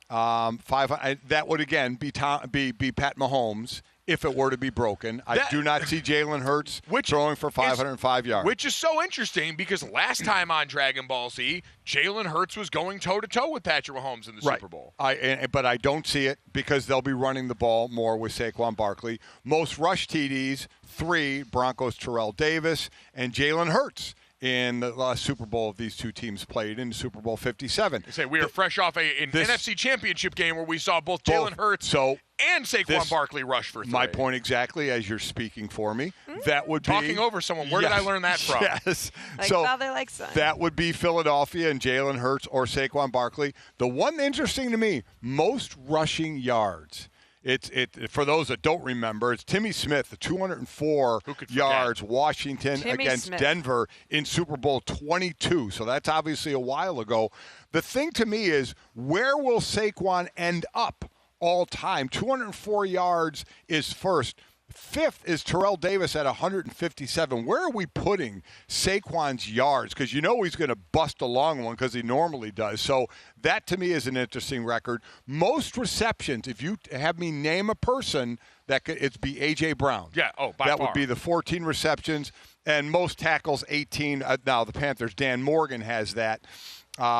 That would, again, be Pat Mahomes if it were to be broken. I do not see Jalen Hurts throwing for 505 yards. Which is so interesting because last time on Dragon Ball Z, Jalen Hurts was going toe-to-toe with Patrick Mahomes in the Super Bowl. But I don't see it because they'll be running the ball more with Saquon Barkley. Most rush TDs, 3, Broncos Terrell Davis and Jalen Hurts in the last Super Bowl of these two teams played in Super Bowl 57. I say we are fresh off an NFC Championship game where we saw both Jalen Hurts and Saquon Barkley rush for 3. My point exactly, as you're speaking for me, that would be talking over someone. Where did I learn that from? Yes. Like father, like son. That would be Philadelphia and Jalen Hurts or Saquon Barkley. The one interesting to me, most rushing yards. It's for those that don't remember, it's Timmy Smith, the 204 yards, Washington against Denver in Super Bowl 22. So that's obviously a while ago. The thing to me is, where will Saquon end up all time? 204 yards is first. 5th is Terrell Davis at 157. Where are we putting Saquon's yards? Because you know he's going to bust a long one because he normally does. So that to me is an interesting record. Most receptions, if you have me name a person, it'd be A.J. Brown. Yeah, by that far. would be the 14 receptions. And most tackles, 18. Now the Panthers, Dan Morgan has that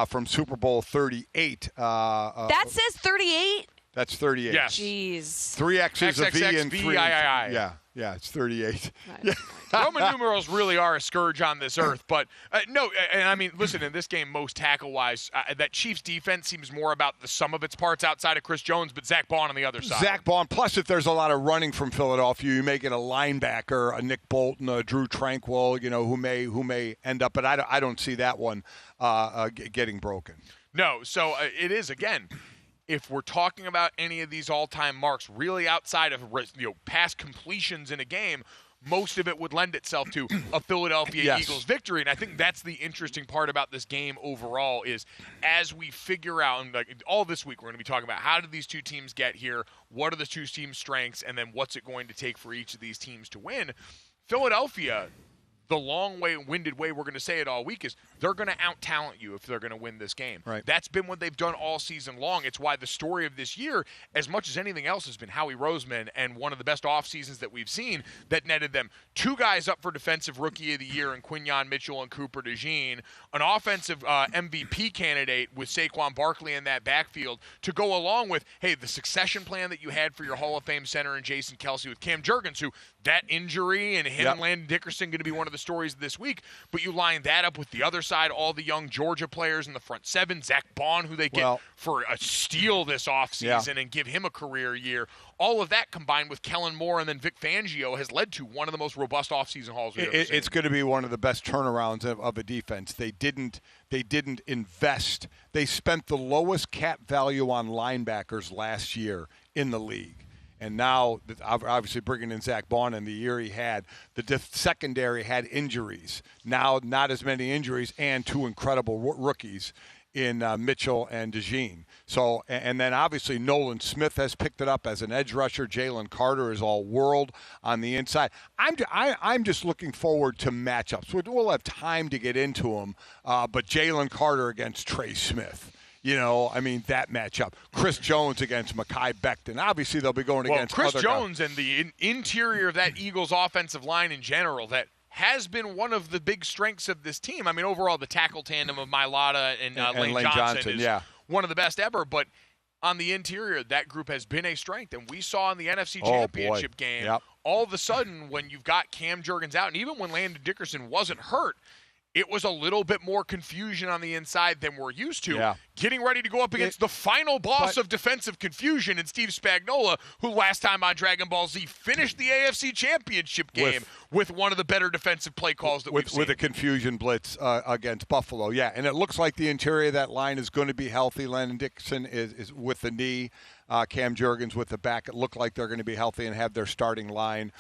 from Super Bowl 38. That says 38? That's 38. Yes. Jeez. 3 X's, a V, and 3. XXXVIII. Yeah, it's 38. Roman numerals really are a scourge on this earth. But, no, and I mean, listen, in this game, most tackle-wise, that Chiefs defense seems more about the sum of its parts outside of Chris Jones, but Zach Bond on the other side. Zach Bond. Plus, if there's a lot of running from Philadelphia, you may get a linebacker, a Nick Bolton, a Drew Tranquill, who may end up. But I don't see that one getting broken. No, so it is, again, if we're talking about any of these all-time marks, really outside of past completions in a game, most of it would lend itself to a Philadelphia Yes. Eagles victory. And I think that's the interesting part about this game overall is as we figure out, and like all this week we're going to be talking about how did these two teams get here, what are the two teams' strengths, and then what's it going to take for each of these teams to win. Philadelphia, the long-winded way we're going to say it all week is they're going to out-talent you if they're going to win this game. Right. That's been what they've done all season long. It's why the story of this year, as much as anything else, has been Howie Roseman and one of the best off seasons that we've seen that netted them two guys up for Defensive Rookie of the Year in Quinyon Mitchell and Cooper DeJean, an offensive MVP candidate with Saquon Barkley in that backfield to go along with, hey, the succession plan that you had for your Hall of Fame center and Jason Kelsey with Cam Jurgens, who that injury and him and Landon Dickerson going to be one of the stories of this week, but you line that up with the other side, all the young Georgia players in the front seven, Zach Bond, who they get for a steal this offseason and give him a career year. All of that combined with Kellen Moore and then Vic Fangio has led to one of the most robust offseason hauls we've ever seen. It's going to be one of the best turnarounds of a defense. They didn't invest. They spent the lowest cap value on linebackers last year in the league. And now, obviously, bringing in Zach Bond in the year he had, the secondary had injuries. Now, not as many injuries, and two incredible rookies in Mitchell and DeJean. So, and then obviously Nolan Smith has picked it up as an edge rusher. Jalen Carter is all world on the inside. I'm just looking forward to matchups. We'll have time to get into them, but Jalen Carter against Trey Smith. You know, I mean, that matchup. Chris Jones against Mekhi Becton. Obviously, they'll be going against Chris other Jones guys. And the interior of that Eagles offensive line in general that has been one of the big strengths of this team. I mean, overall, the tackle tandem of Mailata and Lane Johnson is one of the best ever. But on the interior, that group has been a strength. And we saw in the NFC Championship game, all of a sudden, when you've got Cam Jurgens out, and even when Landon Dickerson wasn't hurt, it was a little bit more confusion on the inside than we're used to. Getting ready to go up against the final boss of defensive confusion in Steve Spagnuolo, who last time on Dragon Ball Z finished the AFC Championship game with one of the better defensive play calls that we've seen. With a confusion blitz against Buffalo, and it looks like the interior of that line is going to be healthy. Landon Dickerson is with the knee. Cam Jurgens with the back. It looked like they're going to be healthy and have their starting line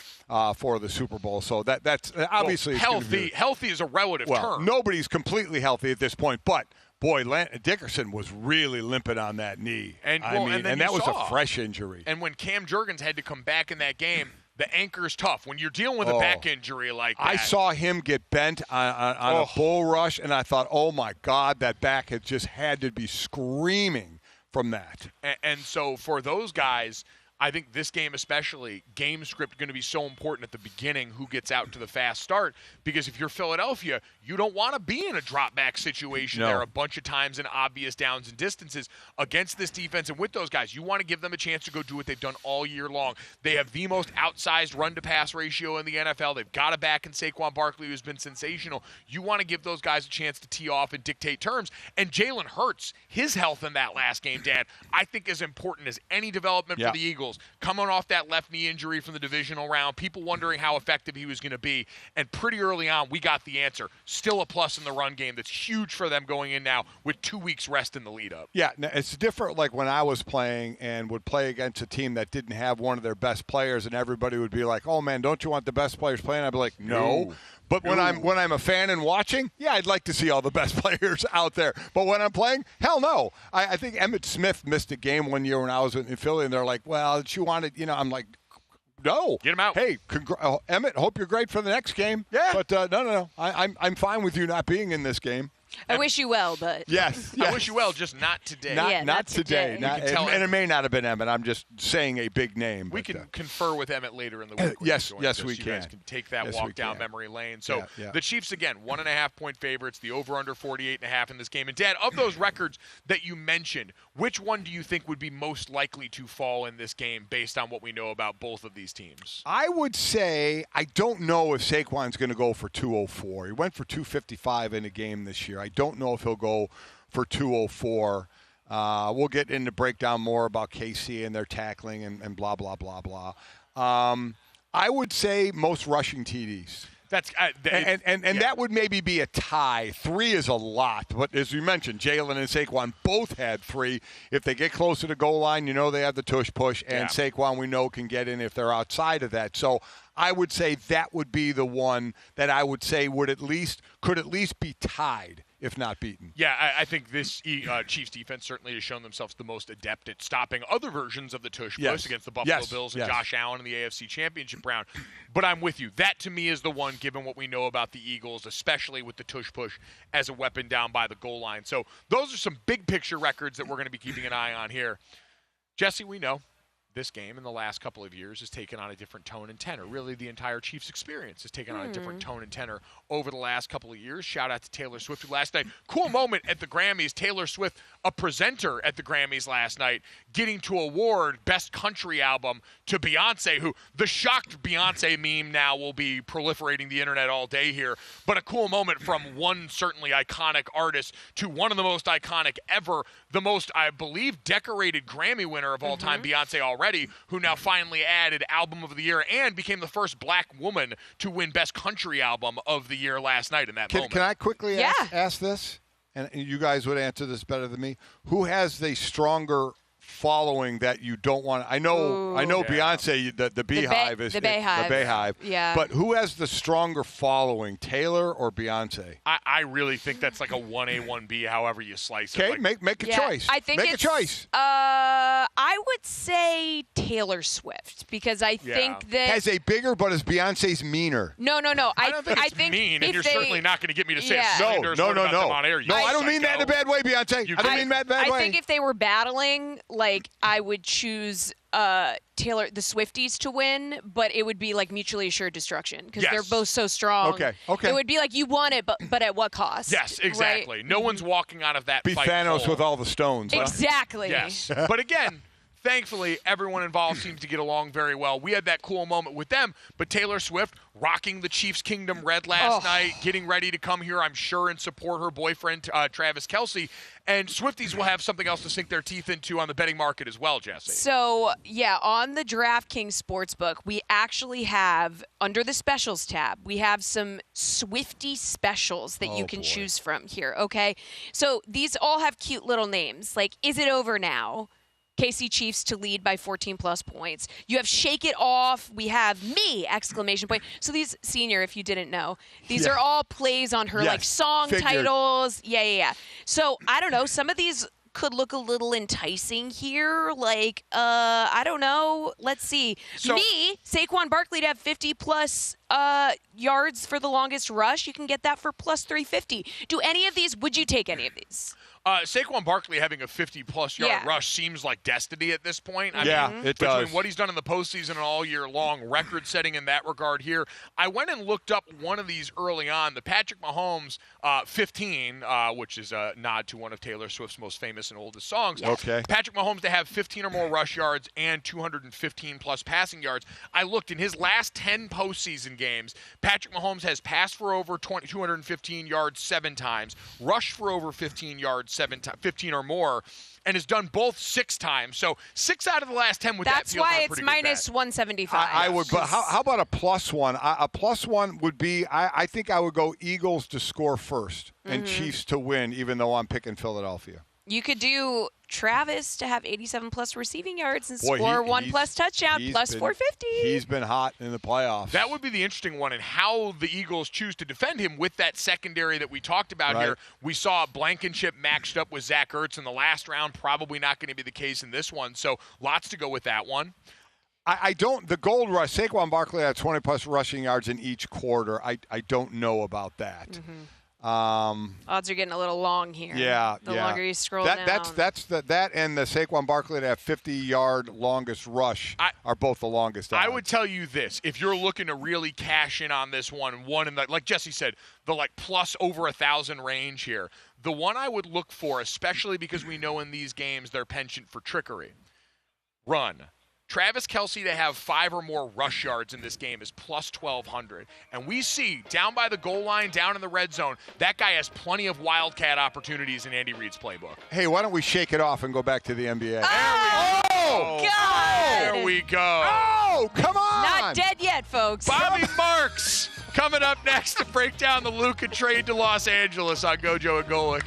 for the Super Bowl. So that's obviously healthy. Healthy is a relative term. Nobody's completely healthy at this point, but boy, Dickerson was really limping on that knee. And that was a fresh injury. And when Cam Jurgens had to come back in that game, the anchor's tough. When you're dealing with a back injury like that. I saw him get bent on a bull rush, and I thought, oh, my God, that back had just had to be screaming from that. And so for those guys, I think this game especially, game script going to be so important at the beginning, who gets out to the fast start, because if you're Philadelphia, you don't want to be in a drop-back situation there a bunch of times in obvious downs and distances against this defense and with those guys. You want to give them a chance to go do what they've done all year long. They have the most outsized run-to-pass ratio in the NFL. They've got a back in Saquon Barkley who's been sensational. You want to give those guys a chance to tee off and dictate terms. And Jalen Hurts, his health in that last game, Dan, I think is important as any development for the Eagles. Coming off that left knee injury from the divisional round, people wondering how effective he was going to be. And pretty early on, we got the answer. Still a plus in the run game that's huge for them going in now with 2 weeks rest in the lead up. Yeah, it's different like when I was playing and would play against a team that didn't have one of their best players, and everybody would be like, oh, man, don't you want the best players playing? I'd be like, no. But when I'm a fan and watching, I'd like to see all the best players out there. But when I'm playing, hell no. I think Emmitt Smith missed a game one year when I was in Philly, and they're like, well, you wanted, I'm like, no. Get him out. Hey, Emmitt, hope you're great for the next game. Yeah. But no. I'm fine with you not being in this game. I wish you well, but yes. I wish you well, just not today. Not today. And it may not have been Emmitt. I'm just saying a big name. We can confer with Emmitt later in the week. Yes, we you can. You guys can take that walk down memory lane. So the Chiefs, again, 1.5-point favorites, the over-under 48.5 in this game. And, Dad, of those records that you mentioned, which one do you think would be most likely to fall in this game based on what we know about both of these teams? I would say I don't know if Saquon's going to go for 204. He went for 255 in a game this year. I don't know if he'll go for 204. We'll get into breakdown more about KC and their tackling and blah, blah, blah, blah. I would say most rushing TDs. That's and that would maybe be a tie. 3 is a lot, but as you mentioned, Jalen and Saquon both had 3. If they get closer to goal line, they have the tush push, and Saquon we know can get in if they're outside of that. So I would say that would be the one that I would say could at least be tied, if not beaten. Yeah, I think this Chiefs defense certainly has shown themselves the most adept at stopping other versions of the tush push against the Buffalo Bills and Josh Allen in the AFC Championship round. But I'm with you. That, to me, is the one, given what we know about the Eagles, especially with the tush push as a weapon down by the goal line. So those are some big-picture records that we're going to be keeping an eye on here. Jesse, we know this game in the last couple of years has taken on a different tone and tenor. Really, the entire Chiefs experience has taken on a different tone and tenor over the last couple of years. Shout out to Taylor Swift last night. Cool moment at the Grammys. Taylor Swift, a presenter at the Grammys last night, getting to award Best Country Album to Beyonce, who the shocked Beyonce meme now will be proliferating the internet all day here. But a cool moment from one certainly iconic artist to one of the most iconic ever, the most, I believe, decorated Grammy winner of all time, Beyonce already, who now finally added Album of the Year and became the first black woman to win Best Country Album of the Year last night in that moment. Can I quickly ask this? And you guys would answer this better than me. Who has the stronger following that you don't want? I know Beyonce, the Beehive is the Bayhive. Yeah. But who has the stronger following, Taylor or Beyonce? I really think that's like a 1A, 1B, however you slice it. Okay, make a choice. I think make a choice. I would say Taylor Swift because I think that has a bigger, but is Beyonce's meaner? No. I don't think it's mean, and you're certainly not going to get me to say slanderous no. word about them on air. No, I don't mean that in a bad way, Beyonce. I don't mean that in a bad way. I think if they were battling, like, I would choose Taylor, the Swifties to win, but it would be like mutually assured destruction because they're both so strong. Okay. It would be like you won it, but at what cost? Yes, exactly. Right? No one's walking out of that Be fight Thanos whole. with all the stones. Huh? Exactly. Yes. But again, thankfully, everyone involved seems to get along very well. We had that cool moment with them, but Taylor Swift rocking the Chiefs Kingdom red last night, getting ready to come here, I'm sure, and support her boyfriend, Travis Kelce. And Swifties will have something else to sink their teeth into on the betting market as well, Jesse. So, on the DraftKings Sportsbook, we actually have, under the specials tab, we have some Swiftie specials that you can choose from here, okay? So these all have cute little names, like Is It Over Now? KC Chiefs to lead by 14-plus points. You have Shake It Off. We have Me! ! So these, Senior, if you didn't know, these are all plays on her, like, song titles. Yeah. So, I don't know. Some of these could look a little enticing here. Like, I don't know. Let's see. So, Saquon Barkley to have 50-plus yards for the longest rush. You can get that for plus 350. Would you take any of these? Saquon Barkley having a 50-plus yard rush seems like destiny at this point. I mean, it between does. what he's done in the postseason and all year long, record-setting in that regard here. I went and looked up one of these early on, the Patrick Mahomes 15, which is a nod to one of Taylor Swift's most famous and oldest songs. Okay. Patrick Mahomes to have 15 or more rush yards and 215-plus passing yards. I looked in his last 10 postseason games, Patrick Mahomes has passed for over 215 yards 7 times, rushed for over 15 yards 15 or more, and has done both 6 times. So 6 out of the last 10 with that feels like a pretty good bet. That's why it's minus 175. I would, but how about a plus one? A plus one would be, I think I would go Eagles to score first and Chiefs to win, even though I'm picking Philadelphia. You could do Travis to have 87-plus receiving yards and score 1+ touchdown, plus 450. He's been hot in the playoffs. That would be the interesting one, and how the Eagles choose to defend him with that secondary that we talked about here. We saw Blankenship matched up with Zach Ertz in the last round. Probably not going to be the case in this one, so lots to go with that one. The gold rush, Saquon Barkley had 20-plus rushing yards in each quarter. I don't know about that. Odds are getting a little long here. Yeah, the longer you scroll down. That and the Saquon Barkley to have 50-yard longest rush are both the longest odds. I would tell you this: if you're looking to really cash in on this one in the, like Jesse said, the like plus over 1,000 range here, the one I would look for, especially because we know in these games they're penchant for trickery. Run. Travis Kelce to have 5 or more rush yards in this game is plus 1,200. And we see down by the goal line, down in the red zone, that guy has plenty of wildcat opportunities in Andy Reid's playbook. Hey, why don't we shake it off and go back to the NBA? God! There we go. Oh, come on! Not dead yet, folks. Bobby Marks Coming up next to break down the Luka trade to Los Angeles on Gojo and Golic.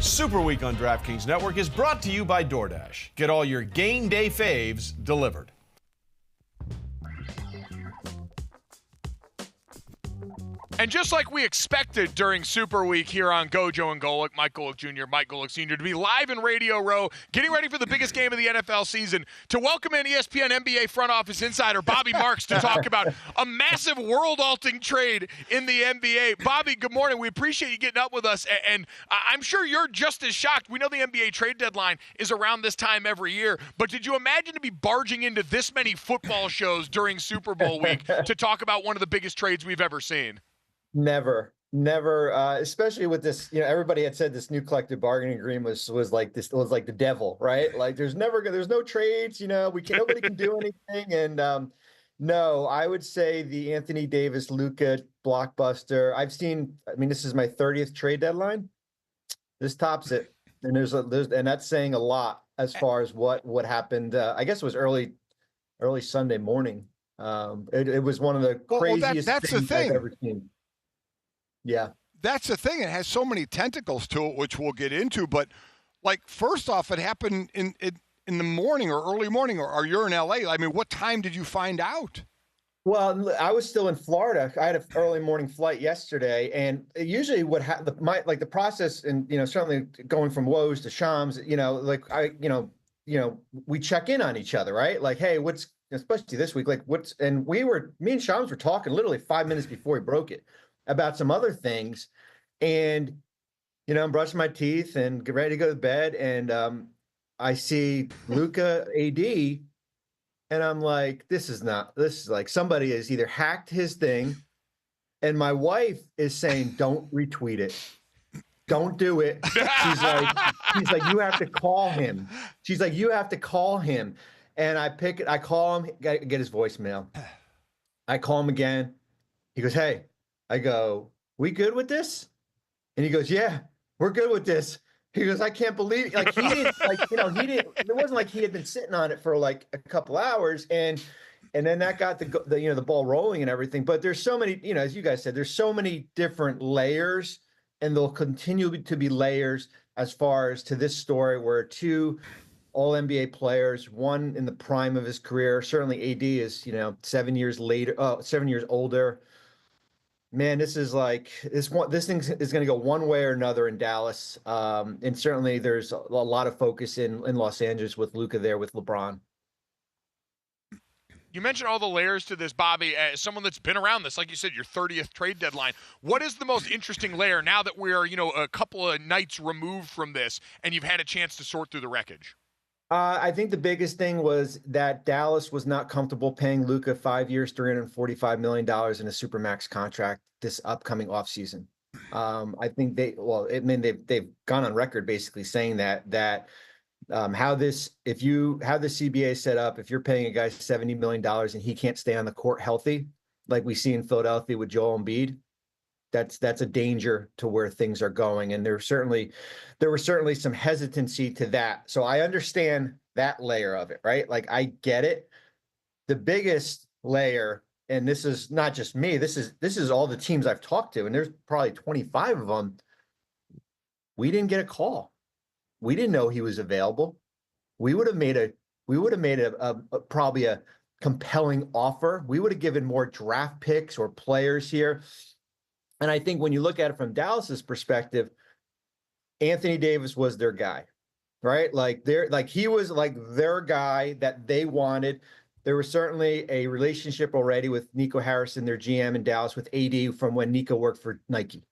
Super Week on DraftKings Network is brought to you by DoorDash. Get all your game day faves delivered. And just like we expected during Super Week here on Gojo and Golic, Mike Golic Jr., Mike Golic Sr., to be live in Radio Row, getting ready for the biggest game of the NFL season, to welcome in ESPN NBA front office insider Bobby Marks to talk about a massive world-altering trade in the NBA. Bobby, good morning. We appreciate you getting up with us, and I'm sure you're just as shocked. We know the NBA trade deadline is around this time every year, but did you imagine to be barging into this many football shows during Super Bowl week to talk about one of the biggest trades we've ever seen? Never, especially with this, everybody had said this new collective bargaining agreement was like this, was like the devil, right? Like there's no trades, nobody can do anything. And no, I would say the Anthony Davis, Luka blockbuster. This is my 30th trade deadline. This tops it. And and that's saying a lot as far as what happened. I guess it was early Sunday morning. It was one of the craziest that's things the thing. I've ever seen. Yeah. That's the thing. It has so many tentacles to it, which we'll get into. But, first off, it happened in the morning or early morning, or you're in L.A. I mean, what time did you find out? Well, I was still in Florida. I had an early morning flight yesterday, and usually the process, and certainly going from Woes to Shams, we check in on each other, right? Like, hey, especially this week, and me and Shams were talking literally 5 minutes before he broke it about some other things, and I'm brushing my teeth and get ready to go to bed, and I see Luka AD, and I'm like, this is like somebody has either hacked his thing, and my wife is saying, don't retweet it. Don't do it. She's like, you have to call him. She's like, you have to call him. And I pick it, I call him, get his voicemail. I call him again. He goes, hey. I go, we good with this? And he goes, yeah, we're good with this. He goes, I can't believe it. Like he didn't he didn't. It wasn't like he had been sitting on it for like a couple hours, and then that got the ball rolling and everything. But there's so many, as you guys said, there's so many different layers, and there'll continue to be layers as far as to this story where two all NBA players, one in the prime of his career. Certainly AD is 7 years older. Man, this is like this thing is going to go one way or another in Dallas, and certainly there's a lot of focus in Los Angeles with Luka there with LeBron. You mentioned all the layers to this, Bobby. As someone that's been around this, like you said, your 30th trade deadline. What is the most interesting layer now that we are, a couple of nights removed from this, and you've had a chance to sort through the wreckage? I think the biggest thing was that Dallas was not comfortable paying Luka 5 years, $345 million in a supermax contract this upcoming offseason. I think they've gone on record basically saying that how the CBA set up, if you're paying a guy $70 million and he can't stay on the court healthy, like we see in Philadelphia with Joel Embiid, that's a danger to where things are going. And there was certainly some hesitancy to that. So I understand that layer of it, right? Like I get it. The biggest layer, and this is not just me, this is all the teams I've talked to, and there's probably 25 of them. We didn't get a call. We didn't know he was available. We would have made probably a compelling offer. We would have given more draft picks or players here. And I think when you look at it from Dallas's perspective, Anthony Davis was their guy, right? He was like their guy that they wanted. There was certainly a relationship already with Nico Harrison, their GM in Dallas, with AD from when Nico worked for Nike.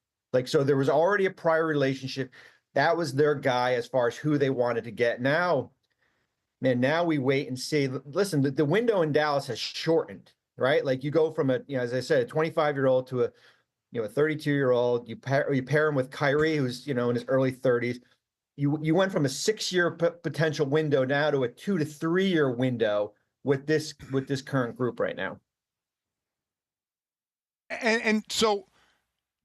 So there was already a prior relationship. That was their guy as far as who they wanted to get. Now we wait and see. Listen, the window in Dallas has shortened, right? Like you go from as I said, a 25-year-old to a 32-year-old. You pair him with Kyrie, who's in his early 30s. You went from a 6-year potential window now to a 2 to 3 year window with this current group right now. And so,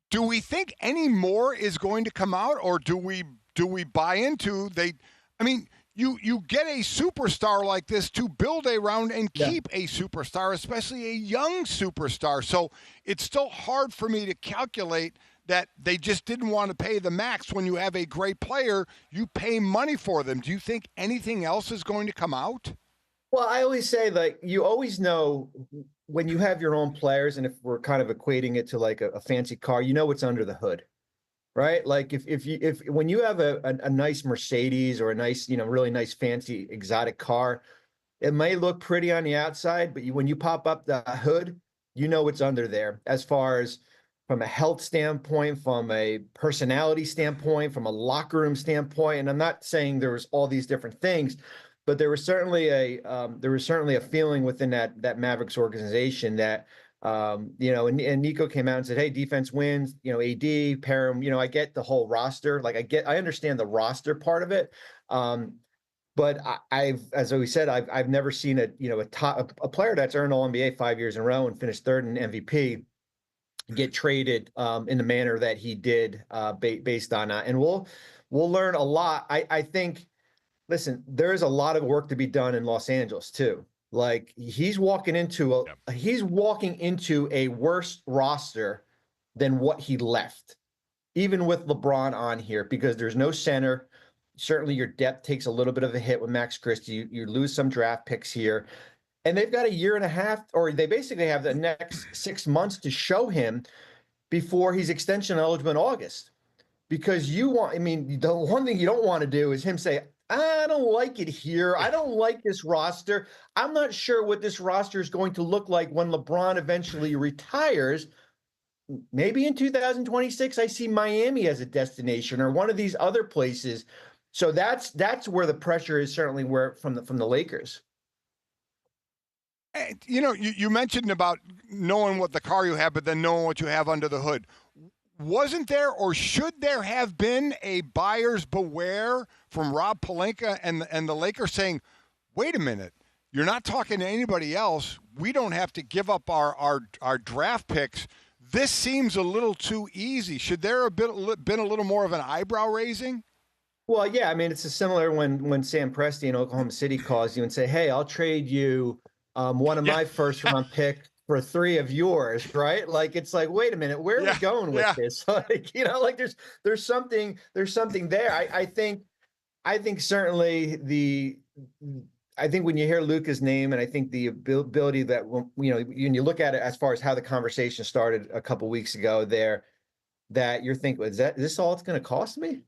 do we think any more is going to come out, or do we buy into they? I mean, you get a superstar like this to build around and keep a superstar, especially a young superstar. So it's still hard for me to calculate that they just didn't want to pay the max. When you have a great player, you pay money for them. Do you think anything else is going to come out? Well, I always say, like, you always know when you have your own players, and if we're kind of equating it to like a fancy car, you know what's under the hood. Right? Like if when you have a nice Mercedes or a nice, really nice fancy exotic car, it may look pretty on the outside, but when you pop up the hood, you know what's under there as far as from a health standpoint, from a personality standpoint, from a locker room standpoint. And I'm not saying there was all these different things, but there was certainly a feeling within that Mavericks organization that and Nico came out and said, hey, defense wins, AD, pair him, I get the whole roster. Like I understand the roster part of it. But as we said, I've never seen a player that's earned all NBA 5 years in a row and finished third in MVP get traded in the manner that he did based on and we'll learn a lot. I think, listen, there is a lot of work to be done in Los Angeles too. Like he's walking into a worse roster than what he left, even with LeBron on here, because there's no center. Certainly your depth takes a little bit of a hit with Max Christie. You lose some draft picks here, and they've got a year and a half, or they basically have the next 6 months to show him before he's extension eligible in August. Because the one thing you don't want to do is him say, I don't like it here. I don't like this roster. I'm not sure what this roster is going to look like when LeBron eventually retires. Maybe in 2026, I see Miami as a destination or one of these other places. So that's where the pressure is certainly from the Lakers. You mentioned about knowing what the car you have, but then knowing what you have under the hood. Wasn't there, or should there have been, a buyer's beware from Rob Pelinka and the Lakers saying, wait a minute, you're not talking to anybody else. We don't have to give up our draft picks. This seems a little too easy. Should there have been a little more of an eyebrow raising? Well, yeah, I mean, it's a similar when Sam Presti in Oklahoma City calls you and say, "Hey, I'll trade you one of Yeah. my first round pick for three of yours," right? Like it's like, wait a minute, where are we Yeah, going with yeah. this? Like, like there's something there. I think certainly I think when you hear Luka's name, and I think the ability that when you look at it as far as how the conversation started a couple weeks ago, there that you're thinking, is this all it's going to cost me?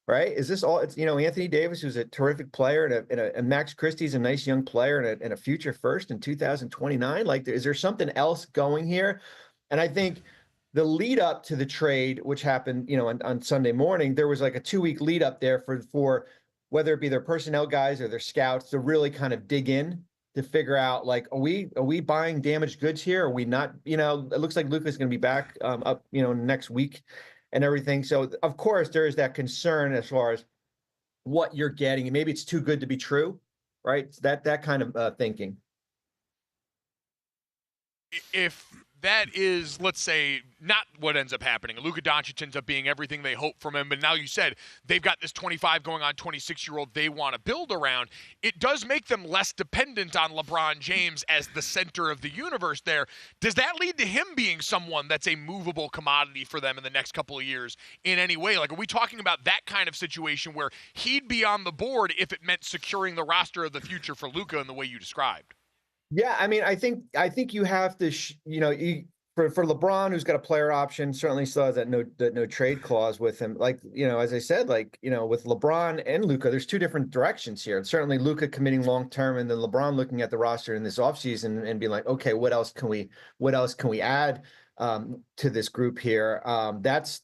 Right? Is this all? It's Anthony Davis, who's a terrific player, and Max Christie's a nice young player and a future first in 2029. Like, is there something else going here? And I think the lead up to the trade, which happened, on Sunday morning, there was like a 2-week lead up there for whether it be their personnel guys or their scouts to really kind of dig in to figure out, like, are we buying damaged goods here? Are we not? It looks like Luka's going to be back up next week and everything. So of course there is that concern as far as what you're getting, and maybe it's too good to be true, right? It's that kind of thinking. If that is, let's say, not what ends up happening, Luka Doncic ends up being everything they hope from him, but now you said they've got this 25 going on 26-year-old they want to build around, it does make them less dependent on LeBron James as the center of the universe there. Does that lead to him being someone that's a movable commodity for them in the next couple of years in any way? Like, are we talking about that kind of situation where he'd be on the board if it meant securing the roster of the future for Luka in the way you described? Yeah, I mean, I think you have to, for LeBron, who's got a player option, certainly still has that no trade clause with him. Like, as I said, like, with LeBron and Luka, there's two different directions here. And certainly Luka committing long term, and then LeBron looking at the roster in this offseason and being like, okay, what else can we add to this group here? That's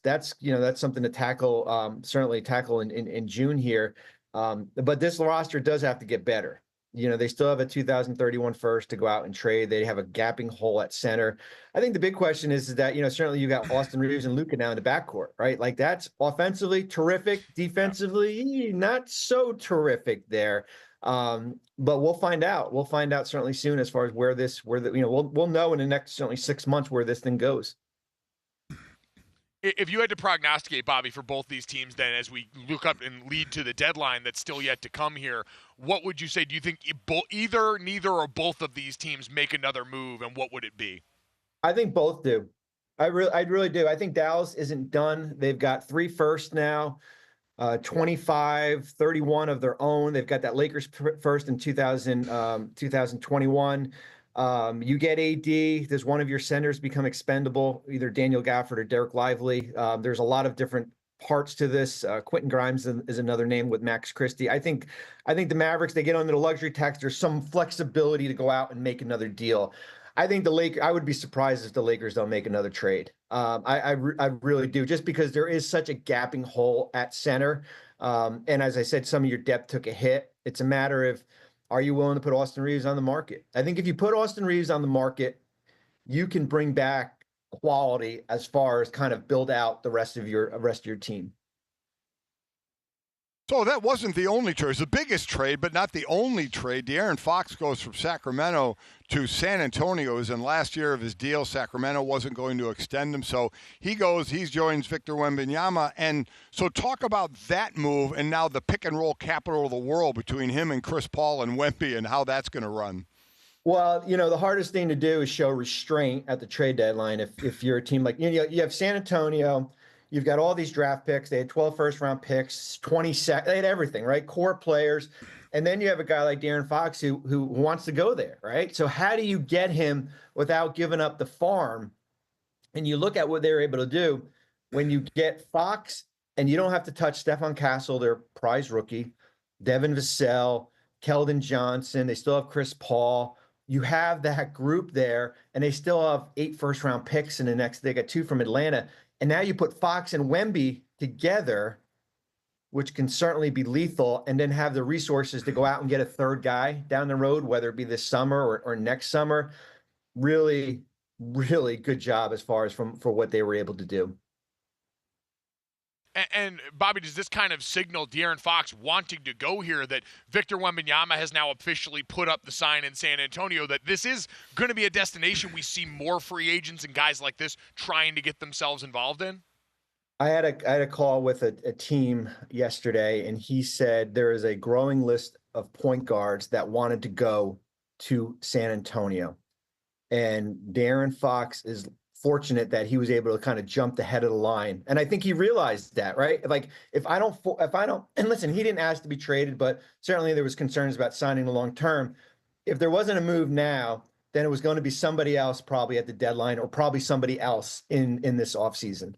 something to tackle, certainly tackle in June here. But this roster does have to get better. They still have a 2031 first to go out and trade. They have a gapping hole at center. I think the big question is that, certainly you got Austin Reeves and Luka now in the backcourt, right? Like, that's offensively terrific, defensively not so terrific there. But we'll find out. We'll find out certainly soon as far as we'll know in the next certainly 6 months where this thing goes. If you had to prognosticate, Bobby, for both these teams then as we look up and lead to the deadline that's still yet to come here, what would you say? Do you think either, neither, or both of these teams make another move, and what would it be? I think both do. I really do. I think Dallas isn't done. They've got 3 firsts now, 25, 31 of their own. They've got that Lakers first in 2021. You get AD, does one of your centers become expendable, either Daniel Gafford or Derek Lively? There's a lot of different parts to this. Quentin Grimes is another name with Max Christie. I think the Mavericks, they get under the luxury tax. There's some flexibility to go out and make another deal. I think I would be surprised if the Lakers don't make another trade. I really do, just because there is such a gapping hole at center. And as I said, some of your depth took a hit. It's a matter of, are you willing to put Austin Reeves on the market? I think if you put Austin Reeves on the market, you can bring back quality as far as kind of build out the rest of your team. So that wasn't the only trade. It was the biggest trade, but not the only trade. De'Aaron Fox goes from Sacramento to San Antonio. It was in last year of his deal. Sacramento wasn't going to extend him, so he joins Victor Wembanyama. And so talk about that move and now the pick and roll capital of the world between him and Chris Paul and Wemby and how that's going to run. Well, the hardest thing to do is show restraint at the trade deadline. If you're a team like, you have San Antonio. You've got all these draft picks. They had 12 first-round picks, 20 they had everything, right? Core players. And then you have a guy like De'Aaron Fox who wants to go there, right? So how do you get him without giving up the farm? And you look at what they were able to do when you get Fox, and you don't have to touch Stephon Castle, their prize rookie, Devin Vassell, Keldon Johnson. They still have Chris Paul. You have that group there, and they still have 8 first-round picks in the next. They got 2 from Atlanta. And now you put Fox and Wemby together, which can certainly be lethal, and then have the resources to go out and get a third guy down the road, whether it be this summer or next summer. Really, really good job as far as for what they were able to do. And Bobby, does this kind of signal De'Aaron Fox wanting to go here, that Victor Wembanyama has now officially put up the sign in San Antonio that this is going to be a destination we see more free agents and guys like this trying to get themselves involved in? I had a call with a team yesterday, and he said there is a growing list of point guards that wanted to go to San Antonio. And De'Aaron Fox is fortunate that he was able to kind of jump the head of the line. And I think he realized that, right? Like if I don't, and listen, he didn't ask to be traded, but certainly there was concerns about signing the long term. If there wasn't a move now, then it was going to be somebody else probably at the deadline, or probably somebody else in this offseason.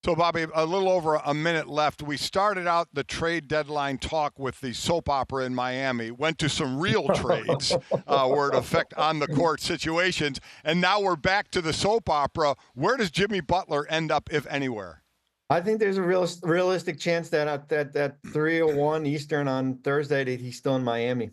So, Bobby, a little over a minute left. We started out the trade deadline talk with the soap opera in Miami, went to some real trades where it affect on-the-court situations, and now we're back to the soap opera. Where does Jimmy Butler end up, if anywhere? I think there's a realistic chance that at that 3:01 Eastern on Thursday that he's still in Miami.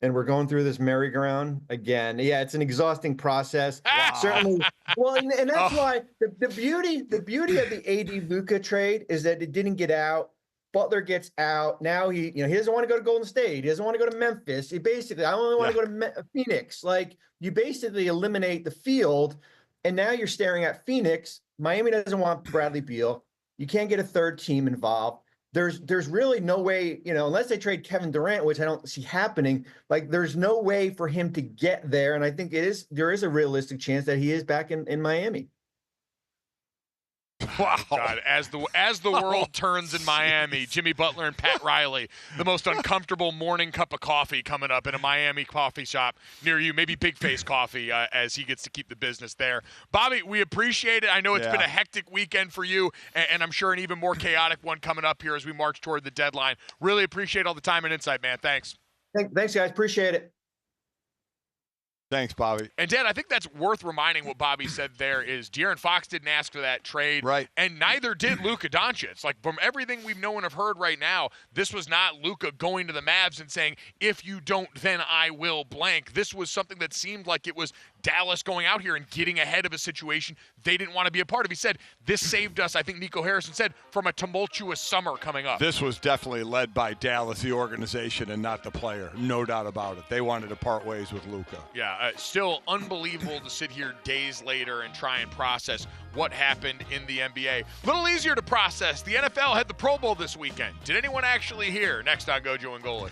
And we're going through this merry-go-round again. Yeah, it's an exhausting process. Wow. Certainly. Well, and that's why the beauty of the AD Luka trade is that it didn't get out. Butler gets out. Now he doesn't want to go to Golden State. He doesn't want to go to Memphis. He basically, I only want to go to Phoenix. Like, you basically eliminate the field, and now you're staring at Phoenix. Miami doesn't want Bradley Beal. You can't get a third team involved. There's really no way, unless they trade Kevin Durant, which I don't see happening, like there's no way for him to get there. And I think there is a realistic chance that he is back in Miami. Wow. God, as the world turns in Miami, Jimmy Butler and Pat Riley, the most uncomfortable morning cup of coffee coming up in a Miami coffee shop near you, maybe Big Face Coffee, as he gets to keep the business there. Bobby, we appreciate it. I know it's been a hectic weekend for you, and I'm sure an even more chaotic one coming up here as we march toward the deadline. Really appreciate all the time and insight, man. Thanks. Thanks, guys. Appreciate it. Thanks, Bobby. And, Dan, I think that's worth reminding what Bobby said there is De'Aaron Fox didn't ask for that trade. Right. And neither did Luka Doncic. Like, from everything we've known and have heard right now, this was not Luka going to the Mavs and saying, if you don't, then I will blank. This was something that seemed like it was Dallas going out here and getting ahead of a situation they didn't want to be a part of. He said, this saved us, I think Nico Harrison said, from a tumultuous summer coming up. This was definitely led by Dallas, the organization, and not the player. No doubt about it. They wanted to part ways with Luka. Yeah, still unbelievable to sit here days later and try and process what happened in the NBA. A little easier to process. The NFL had the Pro Bowl this weekend. Did anyone actually hear? Next on Gojo and Golic.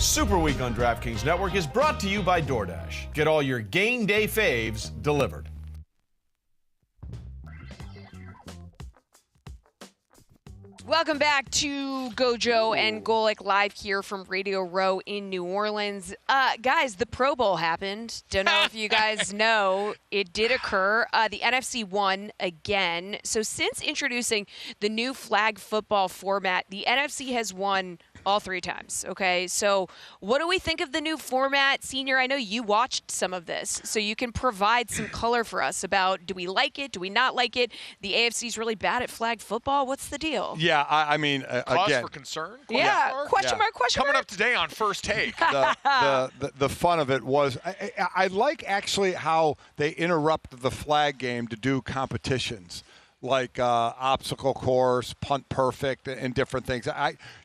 Super Week on DraftKings Network is brought to you by DoorDash. Get all your game day faves delivered. Welcome back to Gojo and Golic live here from Radio Row in New Orleans. Guys, the Pro Bowl happened. Don't know if you guys know. It did occur. The NFC won again. So since introducing the new flag football format, the NFC has won all 3 times, okay? So what do we think of the new format? Senior, I know you watched some of this, so you can provide some color for us about, do we like it? Do we not like it? The AFC's really bad at flag football. What's the deal? Yeah, I mean, Cause again, for concern? Yeah, question mark. Coming up today on First Take. the fun of it was I like actually how they interrupt the flag game to do competitions like obstacle course, punt perfect, and different things.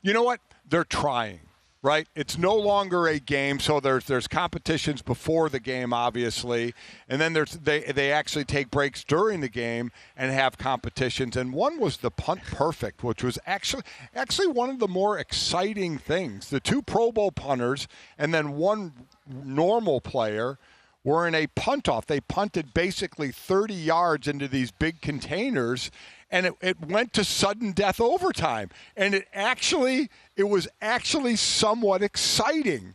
You know what? They're trying, right? It's no longer a game, so there's competitions before the game, obviously, and then they actually take breaks during the game and have competitions. And one was the punt perfect, which was actually one of the more exciting things. The 2 Pro Bowl punters and then 1 normal player were in a punt off. They punted basically 30 yards into these big containers, and it went to sudden death overtime. And it was actually somewhat exciting.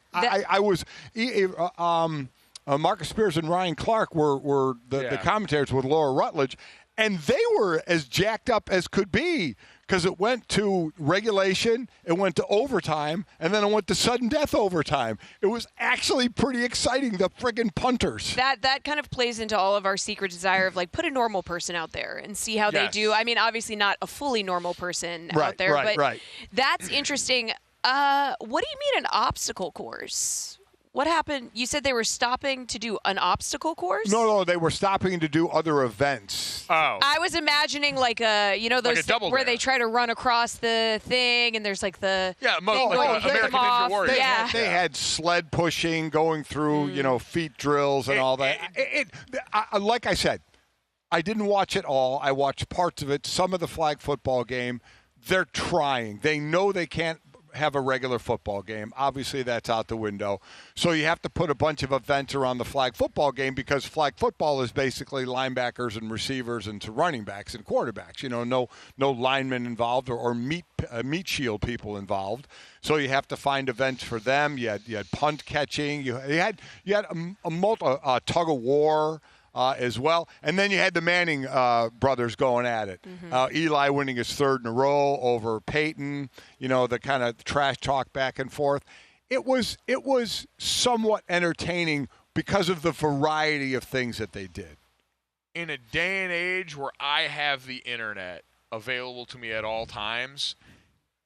Marcus Spears and Ryan Clark were the commentators with Laura Rutledge, and they were as jacked up as could be because it went to regulation, it went to overtime, and then it went to sudden death overtime. It was actually pretty exciting, the friggin' punters. That kind of plays into all of our secret desire of, like, put a normal person out there and see how they do. I mean, obviously not a fully normal person out there, but that's interesting. What do you mean an obstacle course? What happened? You said they were stopping to do an obstacle course? No, they were stopping to do other events. Oh. I was imagining like those like where they try to run across the thing and there's like the American Ninja Warrior. They had sled pushing, going through feet drills and all that. Like I said, I didn't watch it all. I watched parts of it. Some of the flag football game. They're trying. They know they can't have a regular football game. Obviously, that's out the window. So you have to put a bunch of events around the flag football game because flag football is basically linebackers and receivers and to running backs and quarterbacks. No linemen involved or meat shield people involved. So you have to find events for them. You had punt catching. You had a tug of war. As well. And then you had the Manning brothers going at it. Mm-hmm. Eli winning his 3rd in a row over Peyton, the kind of trash talk back and forth. It was somewhat entertaining because of the variety of things that they did. In a day and age where I have the internet available to me at all times,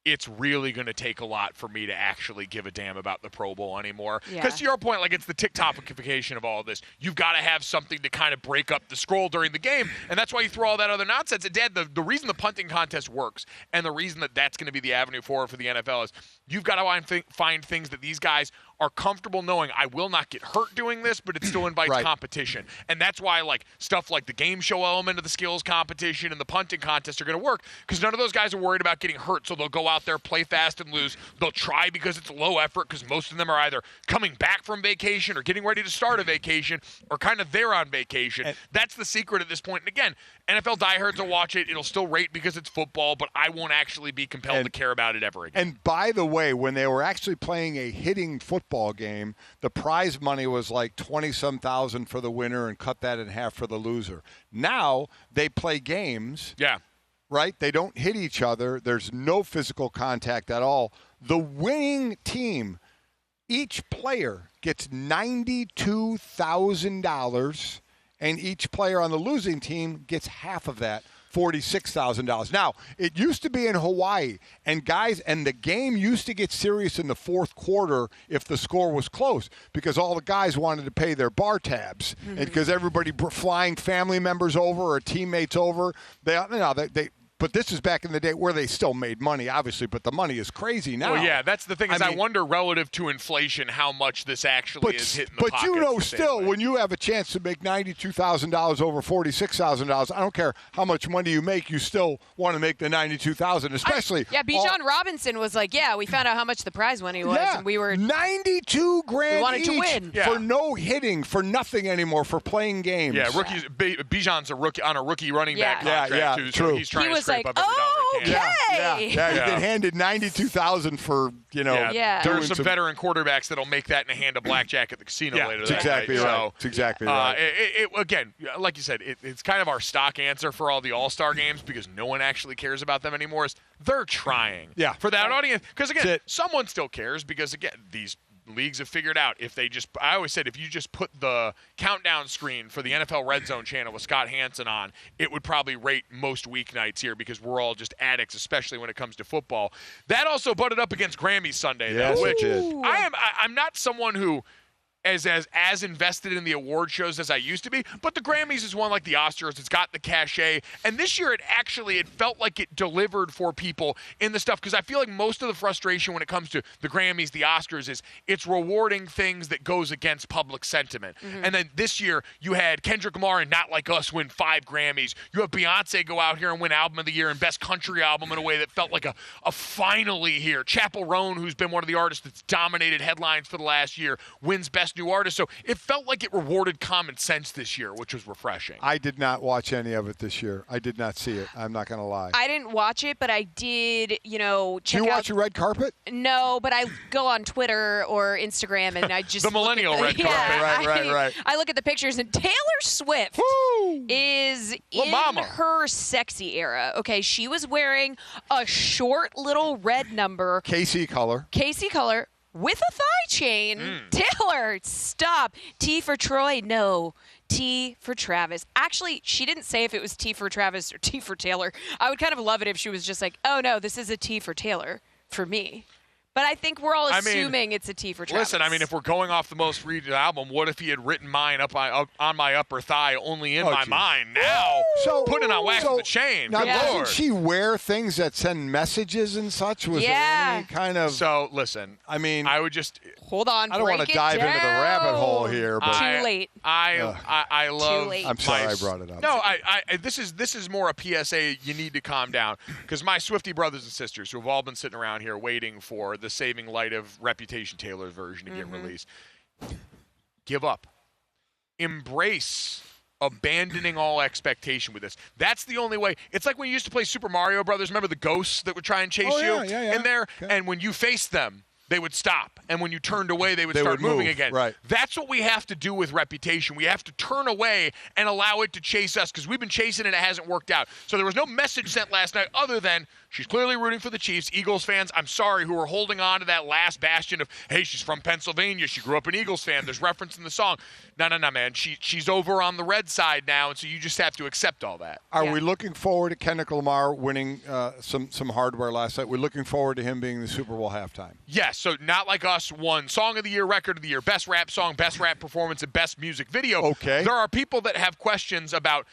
it's really going to take a lot for me to actually give a damn about the Pro Bowl anymore. Because to your point, like, it's the TikTokification of all of this. You've got to have something to kind of break up the scroll during the game, and that's why you throw all that other nonsense. And, Dad, the reason the punting contest works and the reason that's going to be the avenue forward for the NFL is you've got to find things that these guys are comfortable knowing I will not get hurt doing this, but it still invites competition. And that's why stuff like the game show element of the skills competition and the punting contest are going to work because none of those guys are worried about getting hurt, so they'll go out there, play fast and lose. They'll try because it's low effort because most of them are either coming back from vacation or getting ready to start a vacation or kind of there on vacation. That's the secret at this point. And again, NFL diehards will watch it. It'll still rate because it's football, but I won't actually be compelled to care about it ever again. And by the way, when they were actually playing a hitting football game, the prize money was like 20-some thousand for the winner and cut that in half for the loser. Now they play games. Yeah. Right? They don't hit each other. There's no physical contact at all. The winning team, each player gets $92,000, and each player on the losing team gets half of that, $46,000. Now, it used to be in Hawaii, and the game used to get serious in the 4th quarter if the score was close because all the guys wanted to pay their bar tabs, and because everybody flying family members over or teammates over, But this is back in the day where they still made money, obviously, but the money is crazy now. Well, yeah, that's the thing. I wonder relative to inflation how much this actually is hitting the pockets. But you know, still, when you have a chance to make $92,000 over $46,000, I don't care how much money you make, you still want to make the $92,000, especially. Bijan Robinson was like, "Yeah, we found out how much the prize money was, and we were $92,000 we wanted each to win for no hitting, for nothing anymore, for playing games." Yeah, rookies. Bijan's a rookie on a rookie running back contract too, true. so he's trying he to was scrape like, up every dollar he can. "Okay." You get handed $92,000 for There are some veteran quarterbacks that'll make that in a hand of blackjack at the casino later. That's exactly right. So, it's exactly right. Again, like you said, it's kind of our stock answer for all the All-Star games because no one actually cares about them anymore. Is they're trying for that audience because again, someone still cares because again these leagues have figured out if they just I always said if you just put the countdown screen for the NFL Red Zone channel with Scott Hansen on, it would probably rate most weeknights here because we're all just addicts, especially when it comes to football. That also butted up against Grammy Sunday, though, which I'm not someone who as invested in the award shows as I used to be, but the Grammys is one like the Oscars. It's got the cachet, and this year it felt like it delivered for people in the stuff because I feel like most of the frustration when it comes to the Grammys, the Oscars, is it's rewarding things that goes against public sentiment. Mm-hmm. And then this year you had Kendrick Lamar and Not Like Us win 5 Grammys. You have Beyonce go out here and win Album of the Year and Best Country Album in a way that felt like a finally here. Chappell Roan, who's been one of the artists that's dominated headlines for the last year, wins Best New Artist. So it felt like it rewarded common sense this year, which was refreshing. I did not watch any of it this year. I did not see it. I'm not going to lie. I didn't watch it, but I did, check out. Do you watch a red carpet? No, but I go on Twitter or Instagram and I just the millennial red carpet. Right. I look at the pictures and Taylor Swift is in her sexy era. Okay, she was wearing a short little red number. KC color. With a thigh chain. Taylor, stop. T for Troy? No. T for Travis. Actually, she didn't say if it was T for Travis or T for Taylor. I would kind of love it if she was just like, oh, no, this is a T for Taylor for me. But I think we're all assuming it's a T for Travis. Listen, if we're going off the most read album, what if he had written mine up on my upper thigh, only in my mind? Now, putting on wax with the chain. Now, Good Lord. doesn't she wear things that send messages and such? Was there any kind of... So, listen, I would just... Hold on, I don't want to dive into the rabbit hole here, but... Too late. I love... Too late. I'm sorry I brought it up. No, this is more a PSA. You need to calm down because my Swiftie brothers and sisters who have all been sitting around here waiting for the saving light of Reputation Taylor's version to get released. Give up. Embrace abandoning all expectation with this. That's the only way. It's like when you used to play Super Mario Brothers. Remember the ghosts that would try and chase you in there? Okay. And when you faced them, they would stop. And when you turned away, they would start moving again. Right. That's what we have to do with Reputation. We have to turn away and allow it to chase us because we've been chasing it and it hasn't worked out. So there was no message sent last night other than she's clearly rooting for the Chiefs. Eagles fans, I'm sorry, who are holding on to that last bastion of, hey, she's from Pennsylvania. She grew up an Eagles fan. There's reference in the song. No, man. She's over on the red side now, and so you just have to accept all that. Are we looking forward to Kendrick Lamar winning some hardware last night? We're looking forward to him being the Super Bowl halftime. Yes, so Not Like Us won Song of the Year, Record of the Year, Best Rap Song, Best Rap Performance, and Best Music Video. Okay. There are people that have questions about,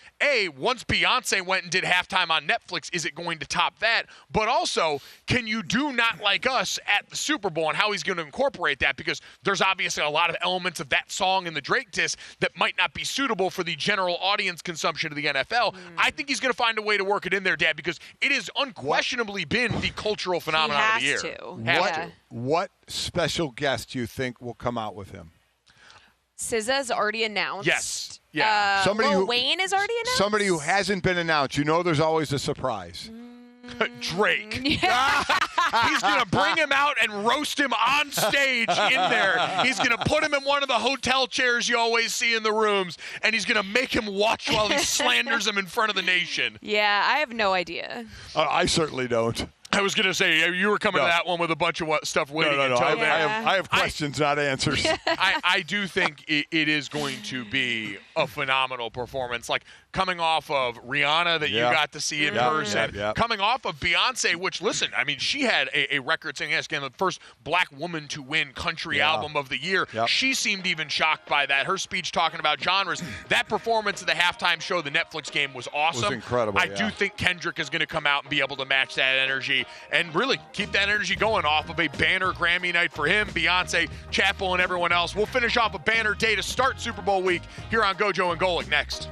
once Beyonce went and did halftime on Netflix, is it going to top that? But also, can you do Not Like Us at the Super Bowl and how he's going to incorporate that? Because there's obviously a lot of elements of that song in the Drake disc that might not be suitable for the general audience consumption of the NFL. I think he's going to find a way to work it in there, Dad, because it has unquestionably been the cultural phenomenon of the year. What special guest do you think will come out with him? SZA's already announced. Yes. Yeah. Lil Wayne is already announced. Somebody who hasn't been announced. There's always a surprise. Drake. He's going to bring him out and roast him on stage in there. He's going to put him in one of the hotel chairs you always see in the rooms, and he's going to make him watch while he slanders him in front of the nation. Yeah, I have no idea. I certainly don't. I was going to say, you were coming to that one with a bunch of stuff waiting No. until then. I have questions, not answers. I do think it is going to be a phenomenal performance. Like coming off of Rihanna that you got to see in person, coming off of Beyonce, which, listen, I mean, she had a record saying, yes, again, the first black woman to win country album of the year. She seemed even shocked by that. Her speech talking about genres. That performance at the halftime show, the Netflix game, was awesome. It was incredible. I do think Kendrick is going to come out and be able to match that energy and really keep that energy going off of a banner Grammy night for him, Beyonce, Chappell, and everyone else. We'll finish off a banner day to start Super Bowl week here on Gojo and Golic next.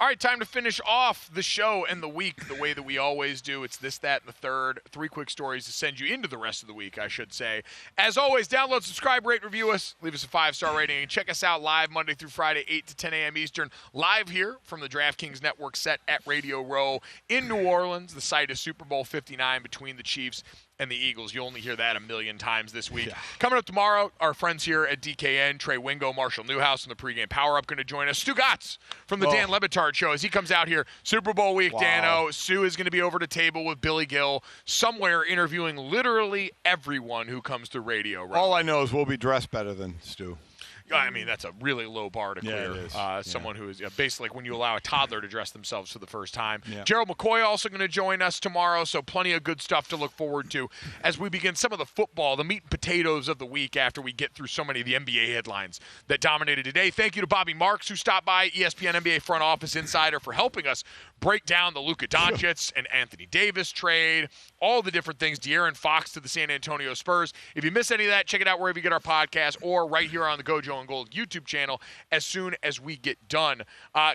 All right, time to finish off the show and the week the way that we always do. It's this, that, and the third. 3 quick stories to send you into the rest of the week, I should say. As always, download, subscribe, rate, review us. Leave us a 5-star rating. And check us out live Monday through Friday, 8 to 10 a.m. Eastern. Live here from the DraftKings Network set at Radio Row in New Orleans. The site is Super Bowl 59 between the Chiefs and the Eagles. You'll only hear that a million times this week. Yeah. Coming up tomorrow, our friends here at DKN, Trey Wingo, Marshall Newhouse, and the pregame power-up going to join us. Stu Gatz from the Dan Le Batard Show as he comes out here. Super Bowl week, Dano. Stu is going to be over the table with Billy Gill, somewhere interviewing literally everyone who comes to Radio Row. All I know is we'll be dressed better than Stu. I mean, that's a really low bar to clear. Someone who is basically like when you allow a toddler to dress themselves for the first time. Yeah. Gerald McCoy also going to join us tomorrow, so plenty of good stuff to look forward to as we begin some of the football, the meat and potatoes of the week after we get through so many of the NBA headlines that dominated today. Thank you to Bobby Marks, who stopped by, ESPN NBA front office insider, for helping us break down the Luka Doncic and Anthony Davis trade, all the different things, De'Aaron Fox to the San Antonio Spurs. If you miss any of that, check it out wherever you get our podcast or right here on the Gojo and Gold YouTube channel as soon as we get done.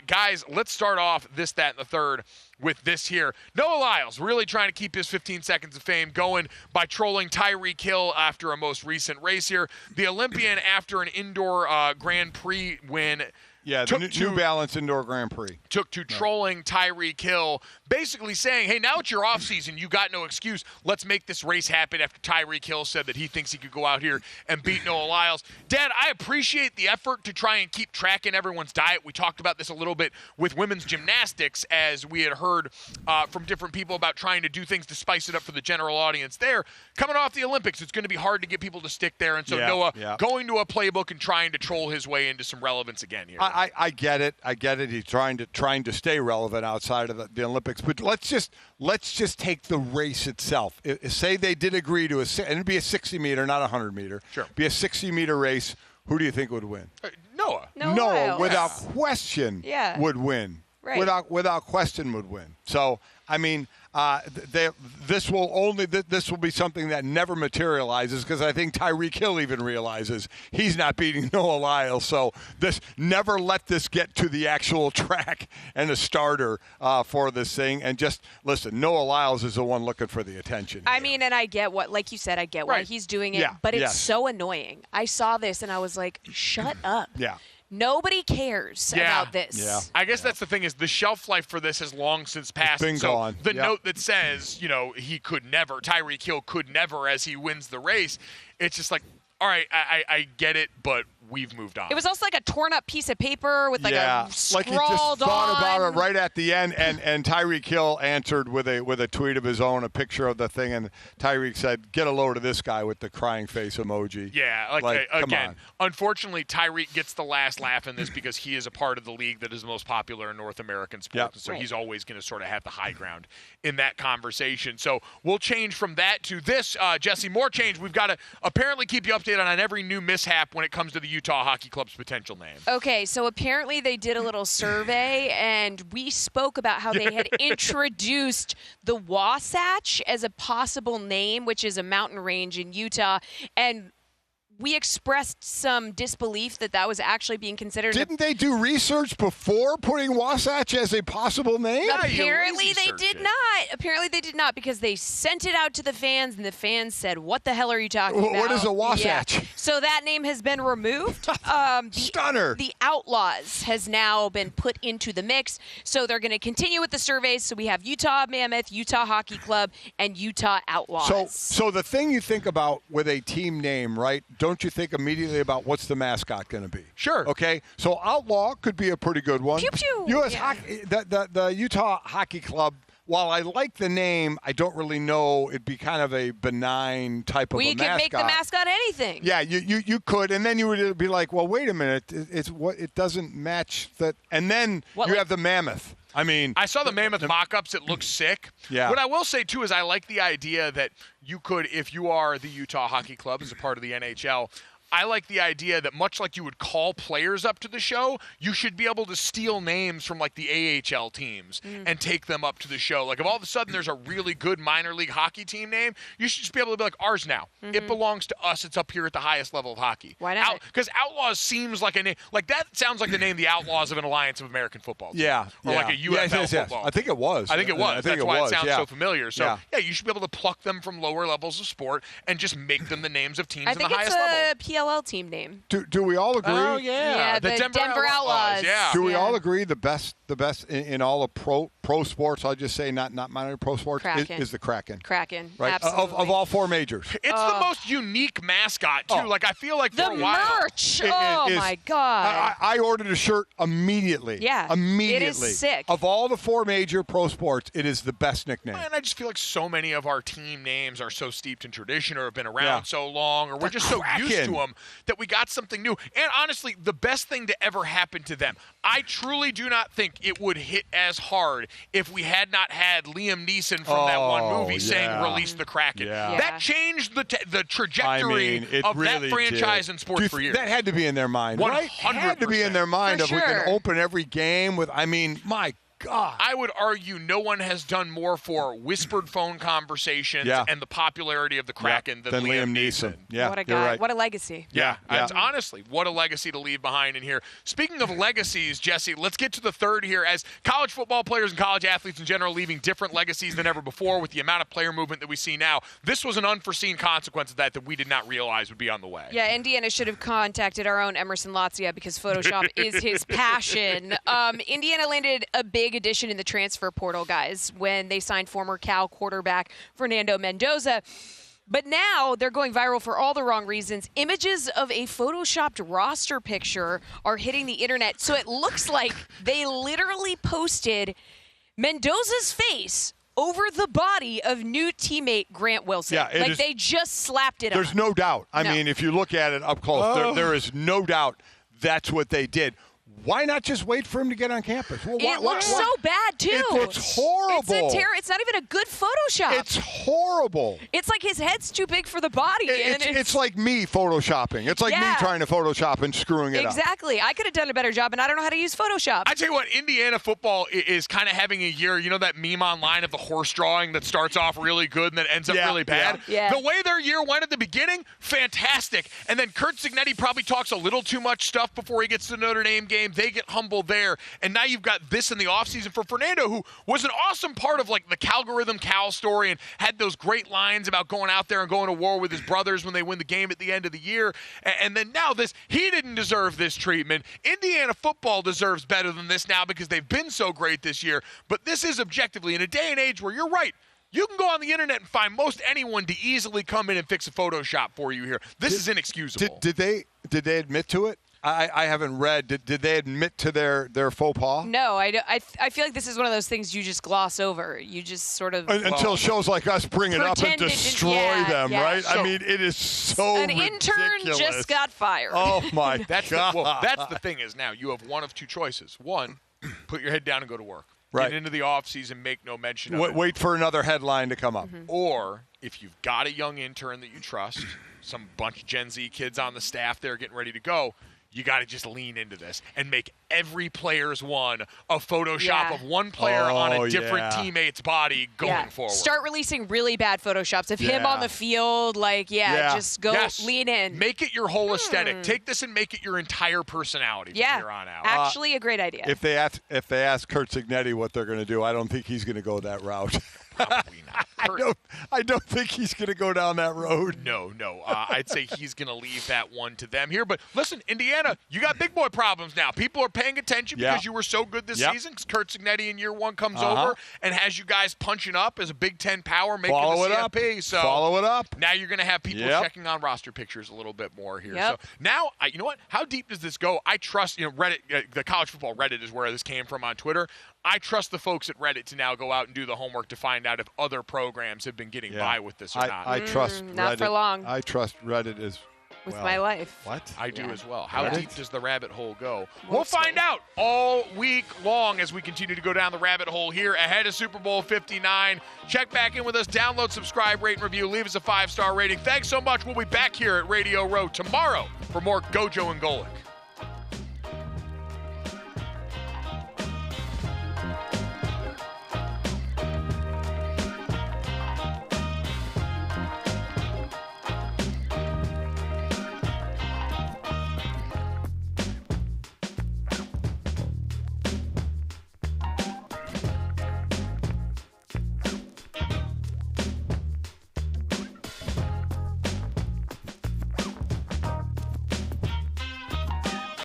Guys, let's start off this, that, and the third with this here. Noah Lyles really trying to keep his 15 seconds of fame going by trolling Tyreek Hill after a most recent race here. The Olympian, after an indoor Grand Prix win, Yeah, the New Balance Indoor Grand Prix. Took to trolling Tyreek Hill, basically saying, hey, now it's your offseason. You got no excuse. Let's make this race happen after Tyreek Hill said that he thinks he could go out here and beat Noah Lyles. Dad, I appreciate the effort to try and keep tracking everyone's diet. We talked about this a little bit with women's gymnastics, as we had heard from different people about trying to do things to spice it up for the general audience there. Coming off the Olympics, it's going to be hard to get people to stick there. And so Noah going to a playbook and trying to troll his way into some relevance again here. I get it. He's trying to stay relevant outside of the Olympics. But let's just take the race itself. Say they did agree to and it'd be a 60-meter, not a 100-meter. Sure. Be a 60-meter race. Who do you think would win? Noah. Noah, without question, would win. Right. Without question, would win. So, I mean, this will be something that never materializes, because I think Tyreek Hill even realizes he's not beating Noah Lyles. So never let this get to the actual track and a starter for this thing. And just listen, Noah Lyles is the one looking for the attention. I mean, and I get like you said, I get why he's doing it, but it's so annoying. I saw this and I was like, shut up. Yeah. Nobody cares about this. Yeah. I guess that's the thing, is the shelf life for this has long since passed. It's been gone. The note that says, he could never, Tyreek Hill could never, as he wins the race, it's just like, all right, I get it, but we've moved on. It was also like a torn up piece of paper with a scrawled like he just thought about on. it right at the end, and Tyreek Hill answered with a tweet of his own, a picture of the thing, and Tyreek said, "Get a load of this guy," with the crying face emoji. Yeah, come again, on. Unfortunately, Tyreek gets the last laugh in this because he is a part of the league that is the most popular in North American sports, so he's always going to sort of have the high ground in that conversation. So we'll change from that to this, Jesse. More change. We've got to apparently keep you updated on every new mishap when it comes to the Utah Hockey Club's potential name. Okay, so apparently they did a little survey, and we spoke about how they had introduced the Wasatch as a possible name, which is a mountain range in Utah, and we expressed some disbelief that was actually being considered. Didn't they do research before putting Wasatch as a possible name? Apparently they did not. Apparently they did not, because they sent it out to the fans, and the fans said, "What the hell are you talking about?" What is a Wasatch? Yeah. So that name has been removed. Stunner. The Outlaws has now been put into the mix, so they're going to continue with the surveys. So we have Utah Mammoth, Utah Hockey Club, and Utah Outlaws. So the thing you think about with a team name, right? Don't you think immediately about what's the mascot going to be? Sure. Okay. So Outlaw could be a pretty good one. Pew pew. The Utah Hockey Club. While I like the name, I don't really know. It'd be kind of a benign type of a mascot. We could make the mascot anything. Yeah, you could, and then you would be like, well, wait a minute, it doesn't match that, and then you have the mammoth. I mean, I saw the mammoth mock-ups. It looks sick. Yeah. What I will say, too, is I like the idea that you could, if you are the Utah Hockey Club as a part of the NHL, I like the idea that much like you would call players up to the show, you should be able to steal names from like the AHL teams and take them up to the show. Like if all of a sudden there's a really good minor league hockey team name, you should just be able to be like, ours now. It belongs to us. It's up here at the highest level of hockey. Why not? Because Outlaws seems like a name. Like that sounds like the name the Outlaws of an Alliance of American Football team. Yeah. Or like a UFL football. I think it was. I think it was. That's why it sounds so familiar. So, yeah, you should be able to pluck them from lower levels of sport and just make them the names of teams I in think the highest level. it's a PLL team name. Do we all agree? Oh, Yeah, the Denver Outlaws. Yeah. Do we all agree the best in all of pro sports? I'll just say not minor pro sports is the Kraken. Kraken, right? absolutely. Of all four majors. It's the most unique mascot too. Like I feel like the for a while, merch. My god! I ordered a shirt immediately. Yeah, immediately. It is sick. Of all the four major pro sports, it is the best nickname. And I just feel like so many of our team names are so steeped in tradition, or have been around so long, or we're just so used to them that we got something new. And honestly, the best thing to ever happen to them, I truly do not think it would hit as hard if we had not had Liam Neeson from that one movie saying "Release the Kraken." Yeah. That changed the trajectory of really that franchise in sports for years. That had to be in their mind, right? 100%. Had to be in their mind For of we can open every game with. I mean, my God. I would argue no one has done more for whispered phone conversations and the popularity of the Kraken than Liam Neeson. Yeah, what a you're guy. right. What a legacy. Yeah. It's honestly, what a legacy to leave behind in here. Speaking of legacies, Jesse, let's get to the third here. As college football players and college athletes in general leaving different legacies than ever before with the amount of player movement that we see now, this was an unforeseen consequence of that we did not realize would be on the way. Yeah, Indiana should have contacted our own Emerson Latzia because Photoshop is his passion. Indiana landed a big addition in the transfer portal, guys, when they signed former Cal quarterback Fernando Mendoza. But now they're going viral for all the wrong reasons. Images of a photoshopped roster picture are hitting the internet. So it looks like they literally posted Mendoza's face over the body of new teammate Grant Wilson. Yeah, they just slapped it on. There's no doubt. I mean, if you look at it up close, there is no doubt that's what they did. Why not just wait for him to get on campus? Well, it looks so bad, too. It looks horrible. It's not even a good Photoshop. It's horrible. It's like his head's too big for the body. It's like me Photoshopping. It's like me trying to Photoshop and screwing it up. Exactly. I could have done a better job, and I don't know how to use Photoshop. I tell you what, Indiana football is kind of having a year. You know that meme online of the horse drawing that starts off really good and then ends up really bad? Yeah. The way their year went at the beginning, fantastic. And then Kurt Cignetti probably talks a little too much stuff before he gets to the Notre Dame game. They get humbled there. And now you've got this in the offseason for Fernando, who was an awesome part of like the Calgorithm Cal story and had those great lines about going out there and going to war with his brothers when they win the game at the end of the year. And then now this, he didn't deserve this treatment. Indiana football deserves better than this now because they've been so great this year. But this is objectively in a day and age where you're right. You can go on the internet and find most anyone to easily come in and fix a Photoshop for you here. This is inexcusable. Did they admit to it? I haven't read. Did they admit to their faux pas? No, I feel like this is one of those things you just gloss over. You just sort of until shows like us bring it up and destroy them, right? Sure. I mean, it is so an intern ridiculous. just got fired. Oh my God! That's the thing is now you have one of two choices. One, put your head down and go to work. Right. Get into the offseason, make no mention of it. Wait for another headline to come up. Mm-hmm. Or if you've got a young intern that you trust, some bunch of Gen Z kids on the staff there getting ready to go, you got to just lean into this and make every player's one a Photoshop of one player on a different teammate's body going forward. Start releasing really bad Photoshops of him on the field. Just go lean in. Make it your whole aesthetic. Take this and make it your entire personality from here on out. Actually, a great idea. If they ask Kurt Cignetti what they're going to do, I don't think he's going to go that route. Probably not. I don't think he's going to go down that road. No. I'd say he's going to leave that one to them here. But listen, Indiana, you got big boy problems now. People are paying attention because you were so good this season. Kurt Cignetti in year one comes over and has you guys punching up as a Big Ten power, making the CFP. So follow it up. Now you're going to have people checking on roster pictures a little bit more here. So now, you know what? How deep does this go? I trust, Reddit, the college football Reddit is where this came from on Twitter. I trust the folks at Reddit to now go out and do the homework to find out if other programs have been getting by with this or not. I trust Reddit. Not for long. I trust Reddit as with my life. What? I do as well. How deep does the rabbit hole go? We'll find out all week long as we continue to go down the rabbit hole here ahead of Super Bowl 59. Check back in with us. Download, subscribe, rate, and review. Leave us a 5-star rating. Thanks so much. We'll be back here at Radio Row tomorrow for more Gojo and Golic.